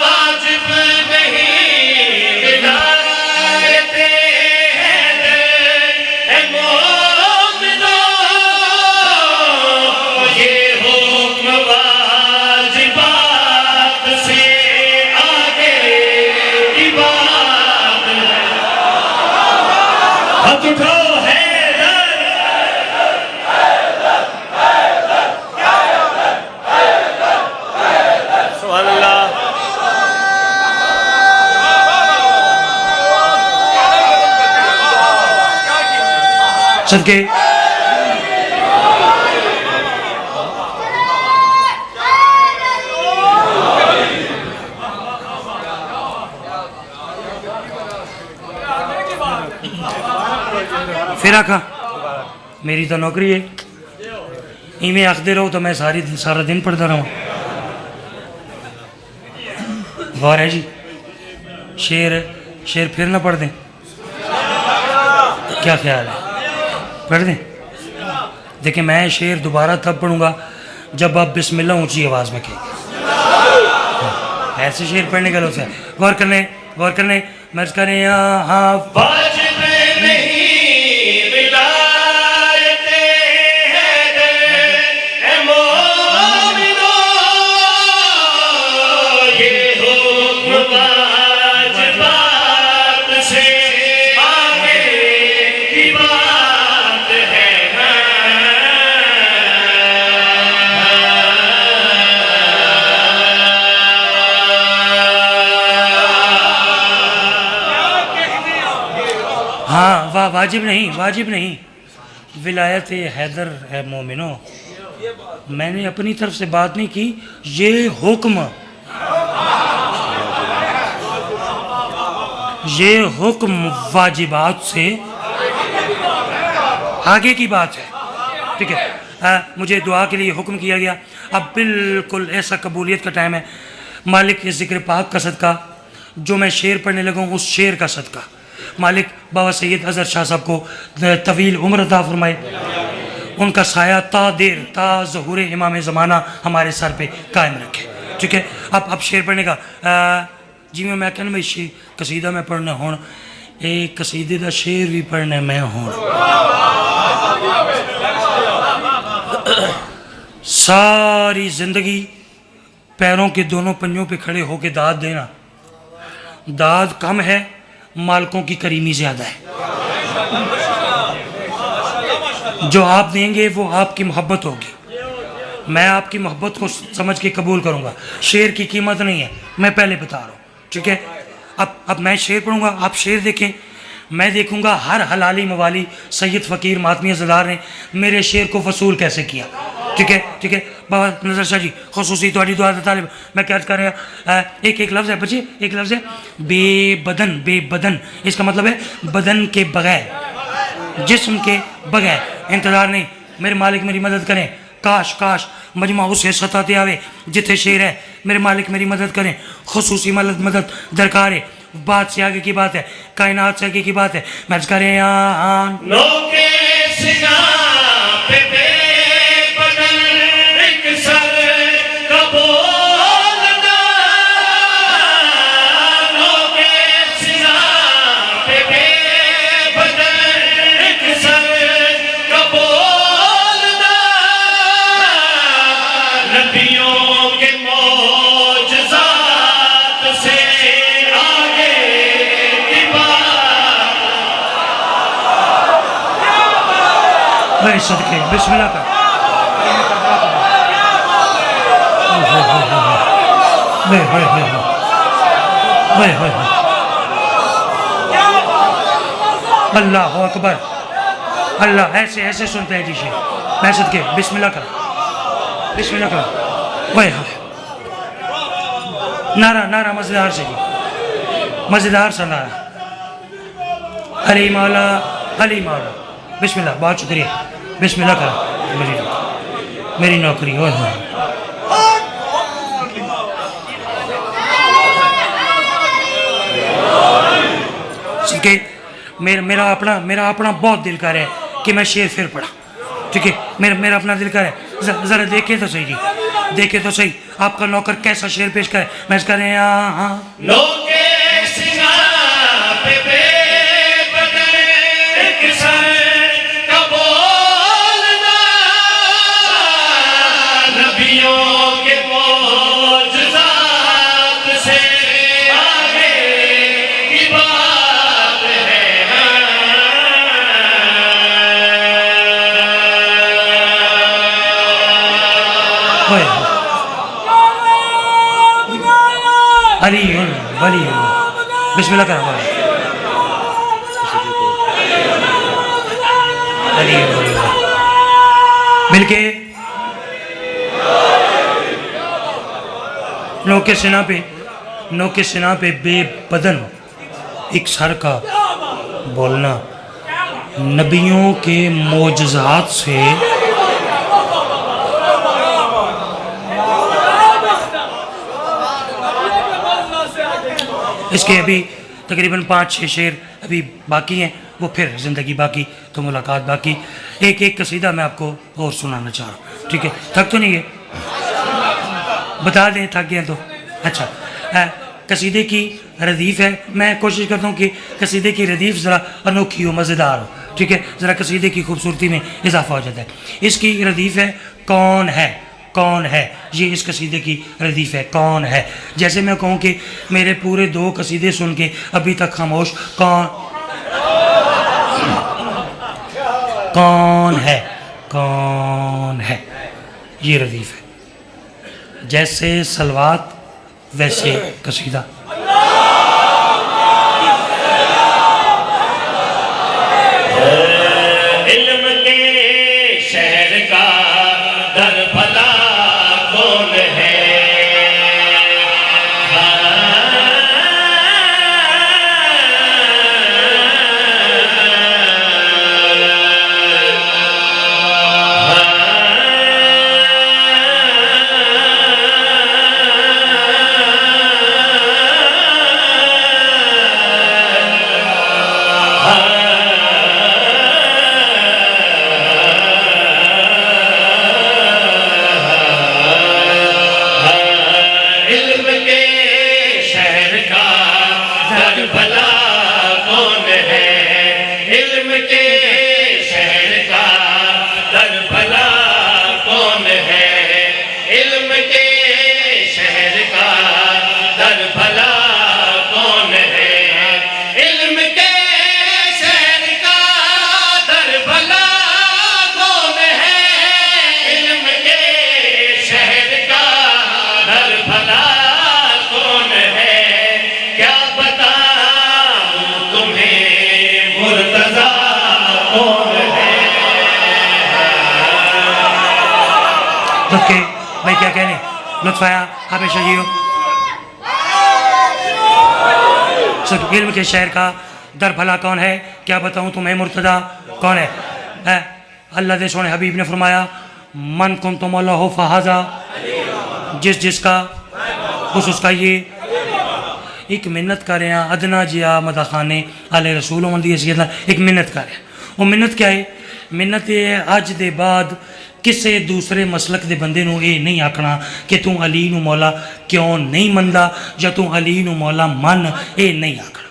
واجب نہیں ولایت حیدر اے مومنو, یہ حکم واجبات سے آگے کی بات ہے. ہاتھ اٹھاؤ حیدر, سبحان اللہ. صدقے پھر آکھا میری تو نوکری ہے, ایویں آخدے رہو تو میں سارا دن پڑھتا رہا. غور ہے جی, شعر پھر نہ پڑھ دیں, کیا خیال ہے, پڑھ دیں. دیکھیں میں شعر دوبارہ تب پڑھوں گا جب آپ بسم اللہ اونچی آواز میں کہیں. ایسے شعر پڑھنے کا لطف ہے. غور کرنے میں عرض کریں ہاں واجب نہیں ولایت حیدر اے مومنو, یہ حکم واجبات سے آگے کی بات ہے. ہاں واجب نہیں ولایت حیدر ہے مومنو. میں نے اپنی طرف سے بات نہیں کی, یہ حکم واجبات سے آگے کی بات ہے, ٹھیک ہے. مجھے دعا کے لیے حکم کیا گیا. اب بالکل ایسا قبولیت کا ٹائم ہے. مالک کے ذکر پاک کا صدقہ, جو میں شعر پڑھنے لگا ہوں اس شعر کا صدقہ, مالک بابا سید اظہر شاہ صاحب کو طویل عمر عطا فرمائے, ان کا سایہ تا ظہور امام زمانہ ہمارے سر پہ قائم رکھے, ٹھیک ہے. اب شعر پڑھنے کا جی میں کہنا بھائی قصیدہ میں پڑھنا ہون, ایک قصیدے دا شعر بھی پڑھنا میں ہون. ساری زندگی پیروں کے دونوں پنجوں پہ کھڑے ہو کے داد دینا, داد کم ہے, مالکوں کی کریمی زیادہ ہے. جو آپ دیں گے وہ آپ کی محبت ہوگی, میں آپ کی محبت کو سمجھ کے قبول کروں گا. شعر کی قیمت نہیں ہے, میں پہلے بتا رہا ہوں, ٹھیک ہے. اب میں شعر پڑھوں گا, آپ شعر دیکھیں, میں دیکھوں گا ہر حلالی موالی سید فقیر ماتمی زدار نے میرے شعر کو وصول کیسے کیا, ٹھیک ہے. بابا نظر شاہ جی خصوصی تہاڈی دعا دا طالب, میں کیا کر رہا ہوں, ایک لفظ ہے بچے, ایک لفظ ہے بے بدن, اس کا مطلب ہے بدن کے بغیر, جسم کے بغیر. انتظار نہیں, میرے مالک میری مدد کریں, کاش مجمع اسے سطح تے آوے جتھے شعر ہے. میرے مالک میری مدد کریں, خصوصی مدد درکار ہے. بات سے آگے کی بات ہے, کائنات سے آگے کی بات ہے. میں عرض کر رہے ہیں نوکے سنا پہ بے بدل ایک سر کا بولنا, نوکے سنا پہ بے بدل ایک سر کا بولنا, نبیوں کے معجزات سے آگے بھائی صدقے بسم اللہ کر اللہ اکبر اللہ ایسے ایسے سنتے ہیں دیجیے میں صدقے بسم اللہ کر بسم اللہ کر وائے نعرہ نعرہ مزیدار سے جی مزیدار سا نعرہ علی مولا علی مولا بسم اللہ بہت شکریہ بسم اللہ کرا میری نوکری ہوئے ہوئے کہ میرا اپنا بہت دل کر ہے کہ میں شعر پھر پڑھا ٹھیک ہے میرا اپنا دل کر ہے ذرا دیکھیں تو صحیح جی دیکھیں تو صحیح آپ کا نوکر کیسا شعر پیش کرے میں اس کریں ہاں لوکے سنگا پہ بے بدن ایک سر کا بولنا نبیوں کے معجزات سے آگے کی بات ہے علی ولی بسم اللہ کرا علی ولی مل کے نوکے سنا پہ بے بدن ایک سر کا بولنا نبیوں کے معجزات سے اس کے ابھی تقریباً 5-6 شعر ابھی باقی ہیں وہ پھر زندگی باقی تو ملاقات باقی ایک قصیدہ میں آپ کو اور سنانا چاہ رہا ہوں ٹھیک ہے تھک تو نہیں ہے بتا دیں تھک گئے تو اچھا قصیدے کی ردیف ہے میں کوشش کرتا ہوں کہ قصیدے کی ردیف ذرا انوکھی ہو مزیدار ہو ٹھیک ہے ذرا قصیدے کی خوبصورتی میں اضافہ ہو جاتا ہے اس کی ردیف ہے کون ہے یہ اس قصیدے کی ردیف ہے کون ہے جیسے میں کہوں کہ میرے پورے 2 قصیدے سن کے ابھی تک خاموش کون ہے یہ ردیف ہے جیسے سلوات ویسے قصیدہ علم کے شہر کا در بھلا کون ہے بھائی کیا کہنے لطف آیا ہمیشہ جی ہو علم کے شہر کا در بھلا کون ہے کیا بتاؤں تمہیں مرتضی کون ہے اللہ دے سونے حبیب نے فرمایا من کنت مولا ہو فہذا جس کا اس کا یہ ایک منت کر رہے ہیں ادنا جیا مدخانے علیہ رسول ایک منت کر رہے ہیں وہ منت کیا ہے منت یہ ہے اج دے بعد کسے دوسرے مسلک دے بندے نو یہ نہیں آکھنا کہ تم علی نو مولا کیوں نہیں مندا یا تم علی نو مولا من یہ نہیں آکھنا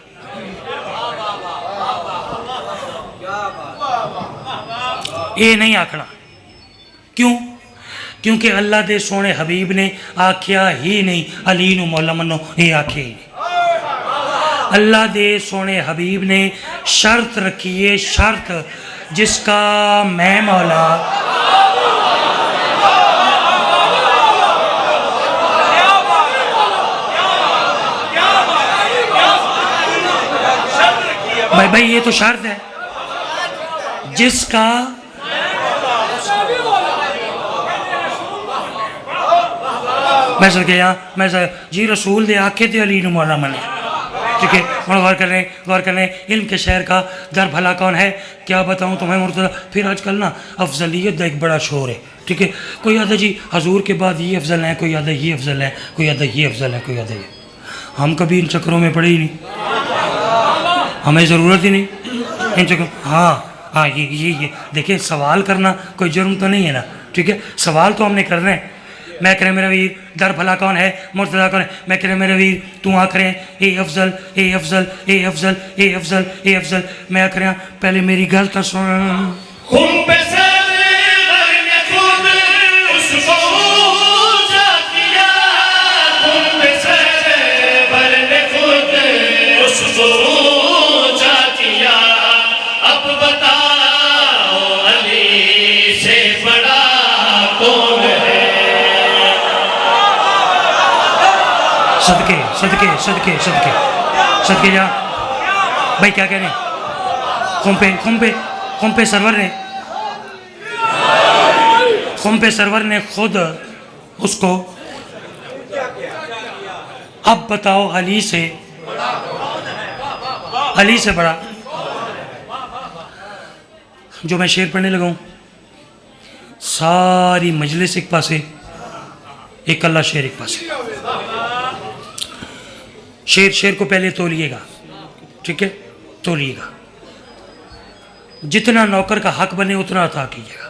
یہ نہیں آکھنا کیونکہ اللہ دے سونے حبیب نے آکھیا ہی نہیں علی نو مولا منو یہ آکھے ہی نہیں اللہ دے سونے حبیب نے شرط رکھیے شرط جس کا میں مولا بھائی یہ تو شرط ہے، جس کا میں سر گیا میں سر جی رسول دے آکھے تے علی نو مولا منے، ٹھیک ہے؟ غور کر رہے ہیں علم کے شہر کا در بھلا کون ہے؟ کیا بتاؤں تمہیں مرتضی؟ پھر آج کل نا افضلیت دا ایک بڑا شور ہے، ٹھیک ہے؟ کوئی آدھا جی حضور کے بعد یہ افضل ہے، کوئی آدھا یہ افضل ہے، کوئی آدھا یہ افضل ہے، کوئی آدھا یہ۔ ہم کبھی ان چکروں میں پڑے ہی نہیں، ہمیں ضرورت ہی نہیں ان چکروں۔ ہاں یہ دیکھیں، سوال کرنا کوئی جرم تو نہیں ہے نا، ٹھیک ہے؟ سوال تو ہم نے کرنا ہے۔ میں کرے میرا ویر در بھلا کون ہے؟ مرتضیٰ کون ہے؟ میں کرے میرا ویر تو آ کریں اے افضل اے افضل اے افضل اے افضل اے افضل۔ میں آ کریں پہلے میری گل تو سن۔ خم پہ سرور نے خود اس کو اونچا کیا، خم پہ سرور نے خود اس کو اونچا کیا۔ اب بتاؤ علی سے بڑا کون ہے؟ صدقے جا بھائی کیا کہہ رہے ہیں؟ خم پہ سرور نے خود اس کو، اب بتاؤ علی سے بڑا۔ جو میں شعر پڑھنے لگا ہوں، ساری مجلس ایک پاسے، ایک اللہ شعر ایک پاسے۔ شعر کو پہلے تولیے گا، ٹھیک ہے؟ تولیے گا، جتنا نوکر کا حق بنے اتنا عطا کیجیے گا۔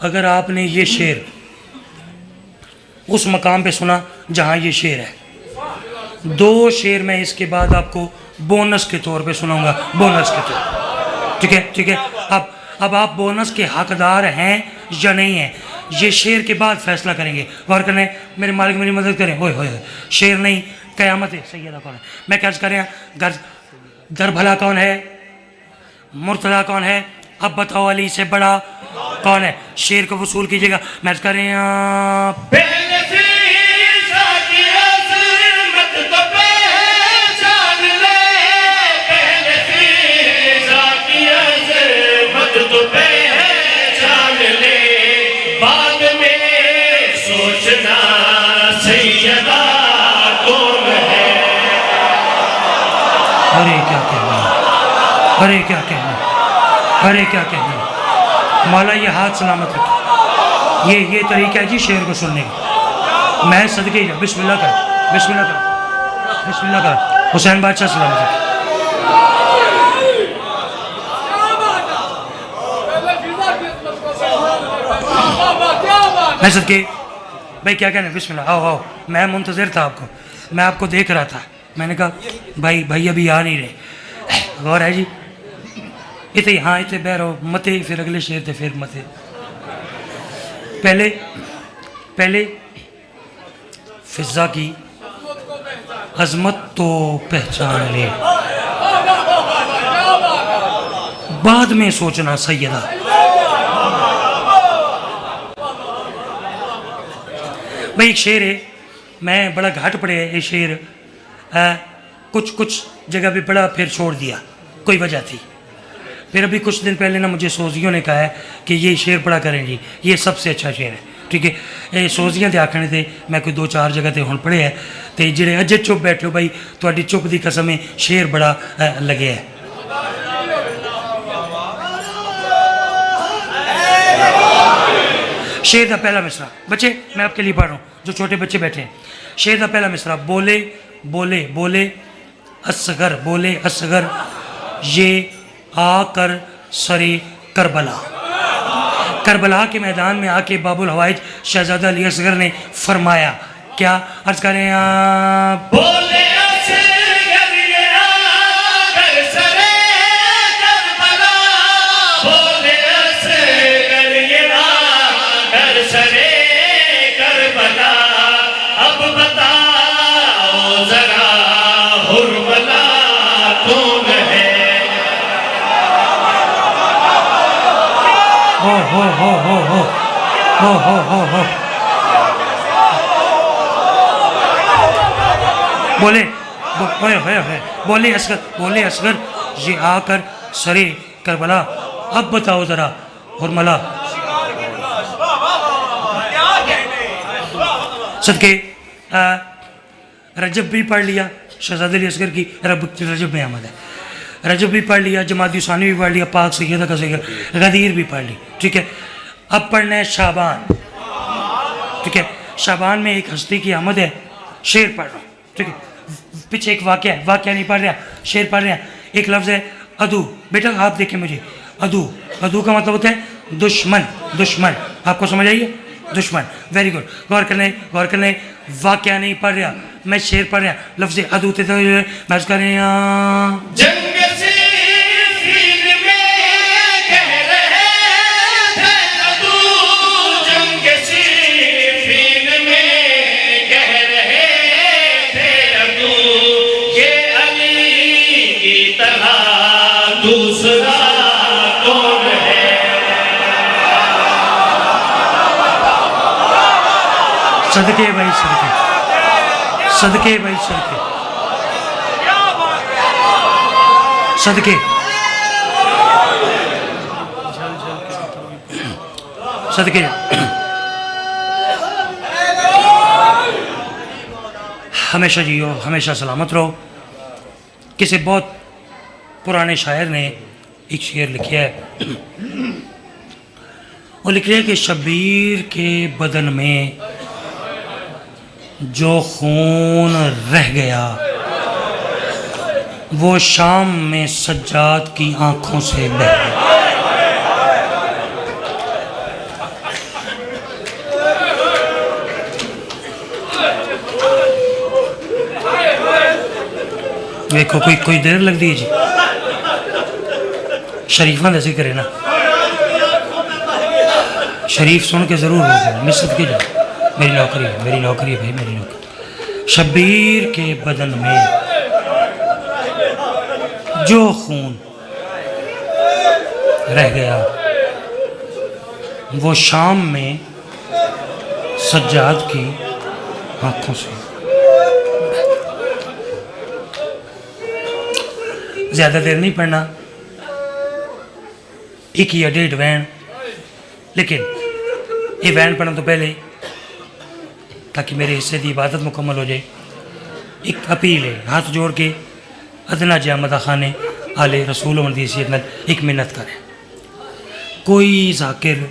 اگر آپ نے یہ شعر اس مقام پہ سنا جہاں یہ شعر ہے، 2 شعر میں اس کے بعد آپ کو بونس کے طور پہ سناؤں گا، بونس کے طور پہ، ٹھیک ہے؟ اب آپ بونس کے حقدار ہیں یا نہیں ہیں، یہ شعر کے بعد فیصلہ کریں گے۔ غور کریں، میرے مالک میری مدد کریں۔ ہوئے شعر نہیں، قیامت ہے۔ سیدہ کون ہے؟ میں کیا کریں؟ در بھلا کون ہے؟ مرتضیٰ کون ہے؟ اب بتاؤ علی سے بڑا کون ہے؟ شعر کو وصول کیجیے گا۔ میں کریں پہلے فیضا کی عظمت تو پہچان لے، پہلے فیضا کی عظمت تو پہچان لے، بعد میں سوچنا سیدہ کون ہے۔ ارے کیا کہنا، ارے کیا کہنا، ارے کیا کہنا۔ مولا یہ ہاتھ سلامت رکھے، یہ طریقہ ہے جی شعر کو سننے کا۔ میں صدقے جا، بسم اللہ کر، بسم اللہ کر، بسم اللہ کر۔ حسین بادشاہ سلامت رکھے۔ میں صدقے بھائی کیا کہنا، بسم اللہ۔ آؤ میں منتظر تھا آپ کو، میں آپ کو دیکھ رہا تھا۔ میں نے کہا بھائی ابھی آ نہیں رہے۔ غور ہے جی، اتنے ہاں اتنے بہ رہو متے، پھر اگلے شعر تھے، پھر متے۔ پہلے فضا کی عظمت تو پہچان لے، بعد میں سوچنا سیدہ۔ بھائی ایک شعر ہے، میں بڑا گھاٹ پڑے ہے یہ شعر، کچھ جگہ پہ پڑھا پھر چھوڑ دیا، کوئی وجہ تھی۔ پھر ابھی کچھ دن پہلے نا مجھے سوزیوں نے کہا ہے کہ یہ شعر پڑھا کریں جی، یہ سب سے اچھا شعر ہے، ٹھیک ہے؟ یہ سوزیاں دے آکھنے تھے، میں کوئی 2-4 جگہ تے ہن پڑھے ہے، تے جڑے اجے چپ بیٹھے ہو بھائی تہاڈی چپ دی قسم ہے، شعر بڑا لگے ہے۔ شعر دا پہلا مصرع، بچے میں آپ کے لیے پڑھ رہا ہوں جو چھوٹے بچے بیٹھے ہیں۔ شعر دا پہلا مصرع، بولے اصغر یہ آ کر سرے کربلا کے میدان میں آ کے باب الحوائج شہزادہ علی اصغر نے فرمایا کیا؟ عرض کریں بولے اصغر یہ آ کر سرے کربلا، بولے اصغر یہ آ کر سرے کربلا، اب بتاؤ ذرا حرملا کون ہے؟ بولے اصغر یہ آ کر سرے کربلا اب بتاؤ ذرا حرملا صدقے رجب بھی پڑھ لیا شہزاد علی اصغر کی رجب میں آمد ہے رجب بھی پڑھ لیا جمادی ثانی بھی پڑھ لیا پاک سیدہ کا ذکر غدیر بھی پڑھ لی ٹھیک ہے اب پڑھنا ہے شعبان ٹھیک ہے شعبان میں ایک ہستی کی آمد ہے شعر پڑھ رہا ہوں ٹھیک ہے پیچھے ایک واقعہ ہے واقعہ نہیں پڑھ رہا شعر پڑھ رہا ایک لفظ ہے ادو بیٹا آپ دیکھیں مجھے ادو کا مطلب ہوتا ہے دشمن آپ کو سمجھ آئیے دشمن ویری گڈ غور کرنے واقعہ نہیں پڑھ رہا میں شعر پڑھ رہا لفظ ادو تے میں کر رہا صدقے بھائی صدقے ہمیشہ جیو ہمیشہ سلامت رہو کسی بہت پرانے شاعر نے ایک شعر لکھا ہے وہ لکھ رہا ہے کہ شبیر کے بدن میں جو خون رہ گیا وہ شام میں سجاد کی آنکھوں سے بہہ گیا دیکھو کوئی دیر لگ دی جی شریفاں دا ذکر ہے نا شریف سن کے ضرور ہوگا مصد کی جا میری نوکری ہے بھائی میری نوکری شبیر کے بدن میں جو خون رہ گیا وہ شام میں سجاد کی آنکھوں سے زیادہ دیر نہیں پڑھنا ایک یا ڈیڑھ وین لیکن یہ وین پڑھنا تو پہلے تاکہ میرے حصے دی عبادت مکمل ہو جائے ایک اپیل ہے ہاتھ جوڑ کے ادنا جی مدہ خانے آل رسول و مردی سیدنت ایک منت کریں کوئی ذاکر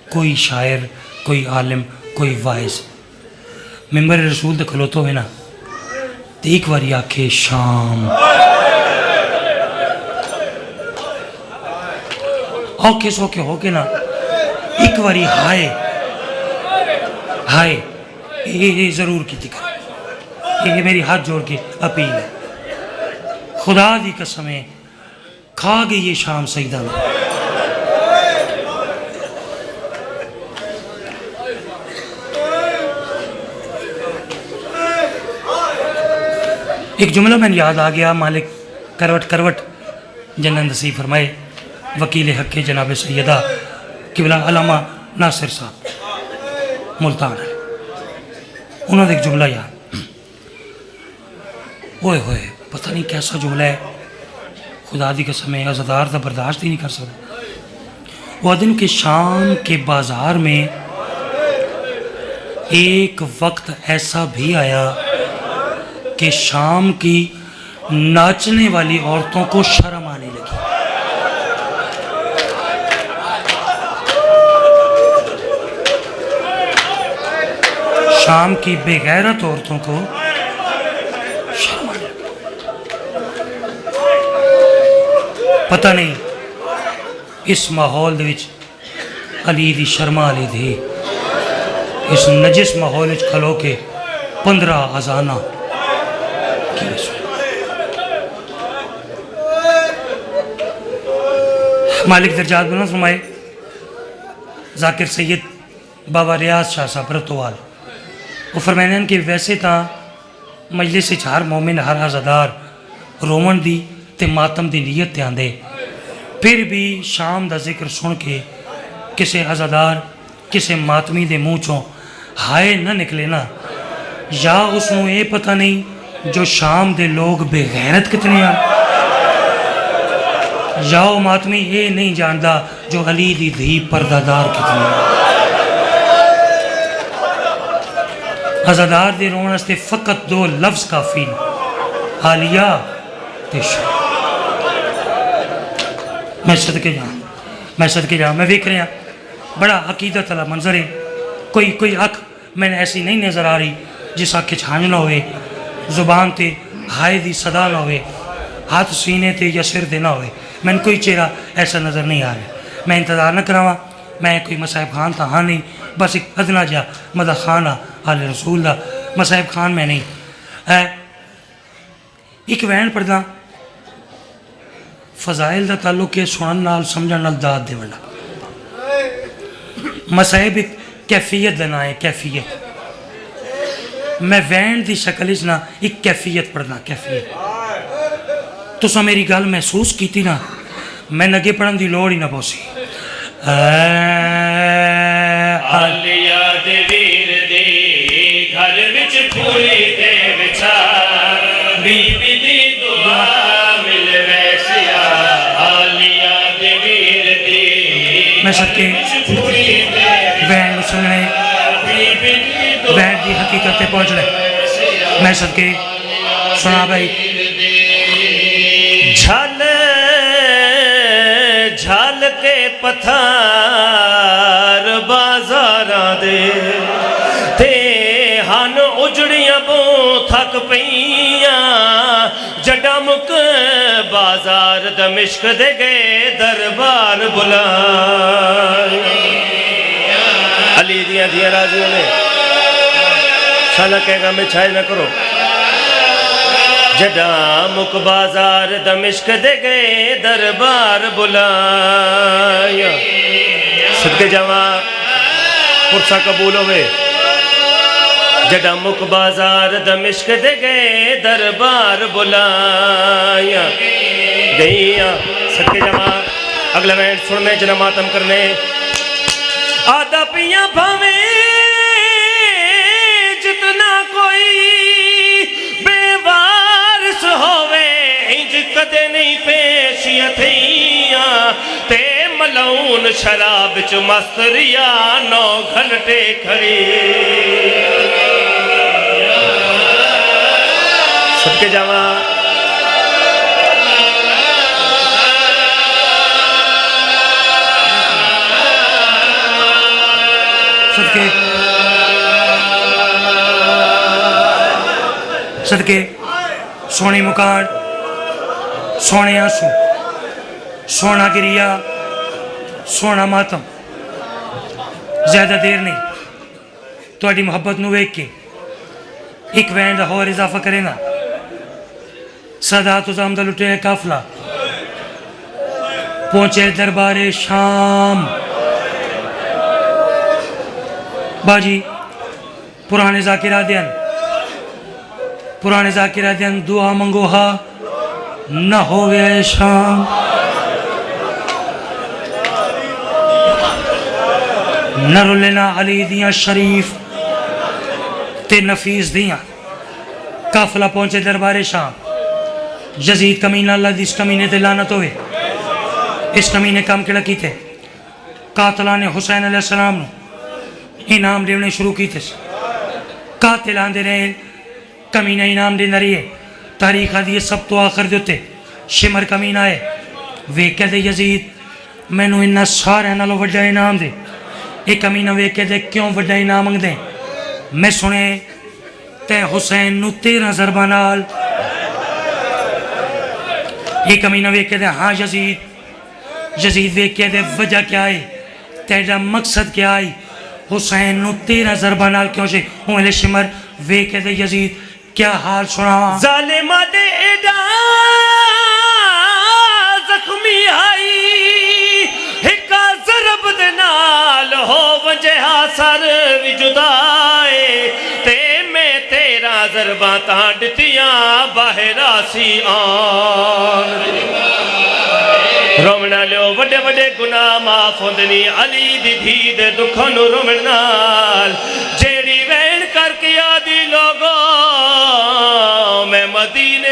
کوئی شاعر کوئی عالم کوئی وائز ممبر رسول دے کھلوتو ہے نا تو ایک واری آکھے شام اوکے سوکے ہو کے نا ایک واری ہائے یہ ضرور کی تکر یہ میری ہاتھ جوڑ کے اپیل ہے خدا دی قسمیں کھا گئی یہ شام سجدہ میں ایک جملہ میں یاد آ گیا مالک کروٹ جنت نصیب فرمائے وکیل حق کے جناب سیدہ قبلہ علامہ ناصر صاحب ملتان ہے انہوں نے ایک جملہ یاد ہوئے پتہ نہیں کیسا جملہ ہے خدا دی قسم ہے عزادار تا برداشت ہی نہیں کر سکتا وہ دن کے شام کے بازار میں ایک وقت ایسا بھی آیا کہ شام کی ناچنے والی عورتوں کو شرم آنے لگی شام کی بے غیرت عورتوں کو شرم آنے لگی پتہ نہیں اس ماحول وچ علی دی شرما علی دی اس نجس ماحول وچ کھلو کے 15 اذانہ مالک درجات بلند فرمائے ذاکر سید بابا ریاض شاہ صاحب رتوال وہ فرمائیں کہ ویسے تا مجلس ہر مومن ہر عزادار رومن دی تے ماتم دی نیت تے آندے پھر بھی شام دا ذکر سن کے کسے عزادار کسے ماتمی دے منہ چوں ہائے نہ نکلے نا، یا اس نو یہ پتہ نہیں جو شام دے لوگ بے غیرت کتنے ہیں، یا وہ ماتمی یہ نہیں جاندا جو علی دی دھی پردہ دار کتنے ہیں۔ عزادار دے رون استے فقط 2 لفظ کافی نے، عالیہ تے شاہ۔ میں صدقے جاؤں میں ویکھ رہا بڑا عقیدت والا منظر ہے، کوئی اکھ میں نے ایسی نہیں نظر آ رہی جس اکھ چھانج نہ ہوئے، زبان تے ہائے دی صدا نہ ہوئے، ہاتھ سینے تے یا سر دے نہ ہوئے، میں نے کوئی چہرہ ایسا نظر نہیں آ رہا۔ میں انتظار نہ کراواں، میں کوئی مصاحب خان تھا ہاں نہیں، بس ایک ادنا جا مدح خان آل رسول دا، مصاحب خان میں نہیں۔ ایک وین پڑھدا فضائل دا تعلق ہے سنن نال سمجھن نال داد دے ونڈا، مصاحب ایک کیفیت دینا ہے، کیفیت میں وین دی شکل اس نا ایک کیفیت پڑھنا، کیفیت تو سا میری گل محسوس کیتی نا، میں نگے پڑھن دی لوڑ ہی نہ پوسی۔ عالیہ دے ویر دی گھر وچ پھولی تے وچار، بی بی دی دعا مل ویسیا، عالیہ دے ویر دی میں سب کے وین سننے وین دی حقیقت تے پہنچ رہے، میں سب کے سنا بھائی جھل جھل کے پتھر بازاراں دے تے ہن اجڑیاں بو تھک پیاں، جڈا مک بازار دمشق دے گئے دربار بلائے، علی دیاں دیاں راضیوں نے سالہ کہے گا میں چھائے نہ کرو، جڈا مک بازار دمشق دے گئے دربار بلایا، صدقے جوان پرسا قبول ہوئے، جڈا مک بازار دمشق دے گئے دربار بلایا، گئیاں صدقے جوان اگلا وینڈ سننے جنہ ماتم کرنے، آدھا پیاں بھامیں جتنا کوئی بے وارث ہوئے، انج کدے نہیں پیشیاں تھیاں، تے ملعون شراب چ مستریا 9 گھنٹے کھڑی، سب کے جوان صدقے سونی مکان سونے آنسو سونا گریا سونا ماتم، زیادہ دیر نہیں تو اڈی محبت نو ویک کے ایک وین دا اور اضافہ کرے نا، سادات ازام دا لٹے کافلہ پہنچے دربار شام، باجی پرانے ذاکرہ دین دعا منگو ہا نہ ہوئے شام، نہ رلینا علی دیاں شریف تے نفیس دیاں، قافلہ پہنچے دربار شام، یزید کمینہ اللہ دی اس کمینے تے لعنت ہوئے، اس کمینے کام کڑا کی تھے، قاتلان حسین علیہ السلام نو انعام دیونے شروع کی تھے، قاتلان دے رہے کمینہ انعام دے نریے، تاریخ آدھی سب تو آخر دیتے شمر کمینہ ہے، وے کہہ دے یزید میں نو انہا سارے نالو وڈا انعام دے، ایک کمینہ وے کہہ دے کیوں وڈا انعام مانگ دیں، میں سنے تے حسین نو 13 ضربانال، ایک کمینہ وے کہہ دے ہاں یزید وے کہہ دے وجہ کیا ہے، تیرا مقصد کیا ہے، حسین نو 13 ضربانال کیوں سے ہوں شمر وے کہہ دے یزید کیا حال سنا، ظالمہ دے ایڈا زخمی آئی، ہکا ضرب دے نال ہو وجہ سر بھی جدائے، تے میں 13 ضرباں تانڈتیاں باہر آسی آن، رومنا لیو وڈے وڈے گناہ معاف ہوندنی علی دی دھی دے دکھوں نو رومن نال جیڑی وین کر کے آدھی لوگوں میں مدینے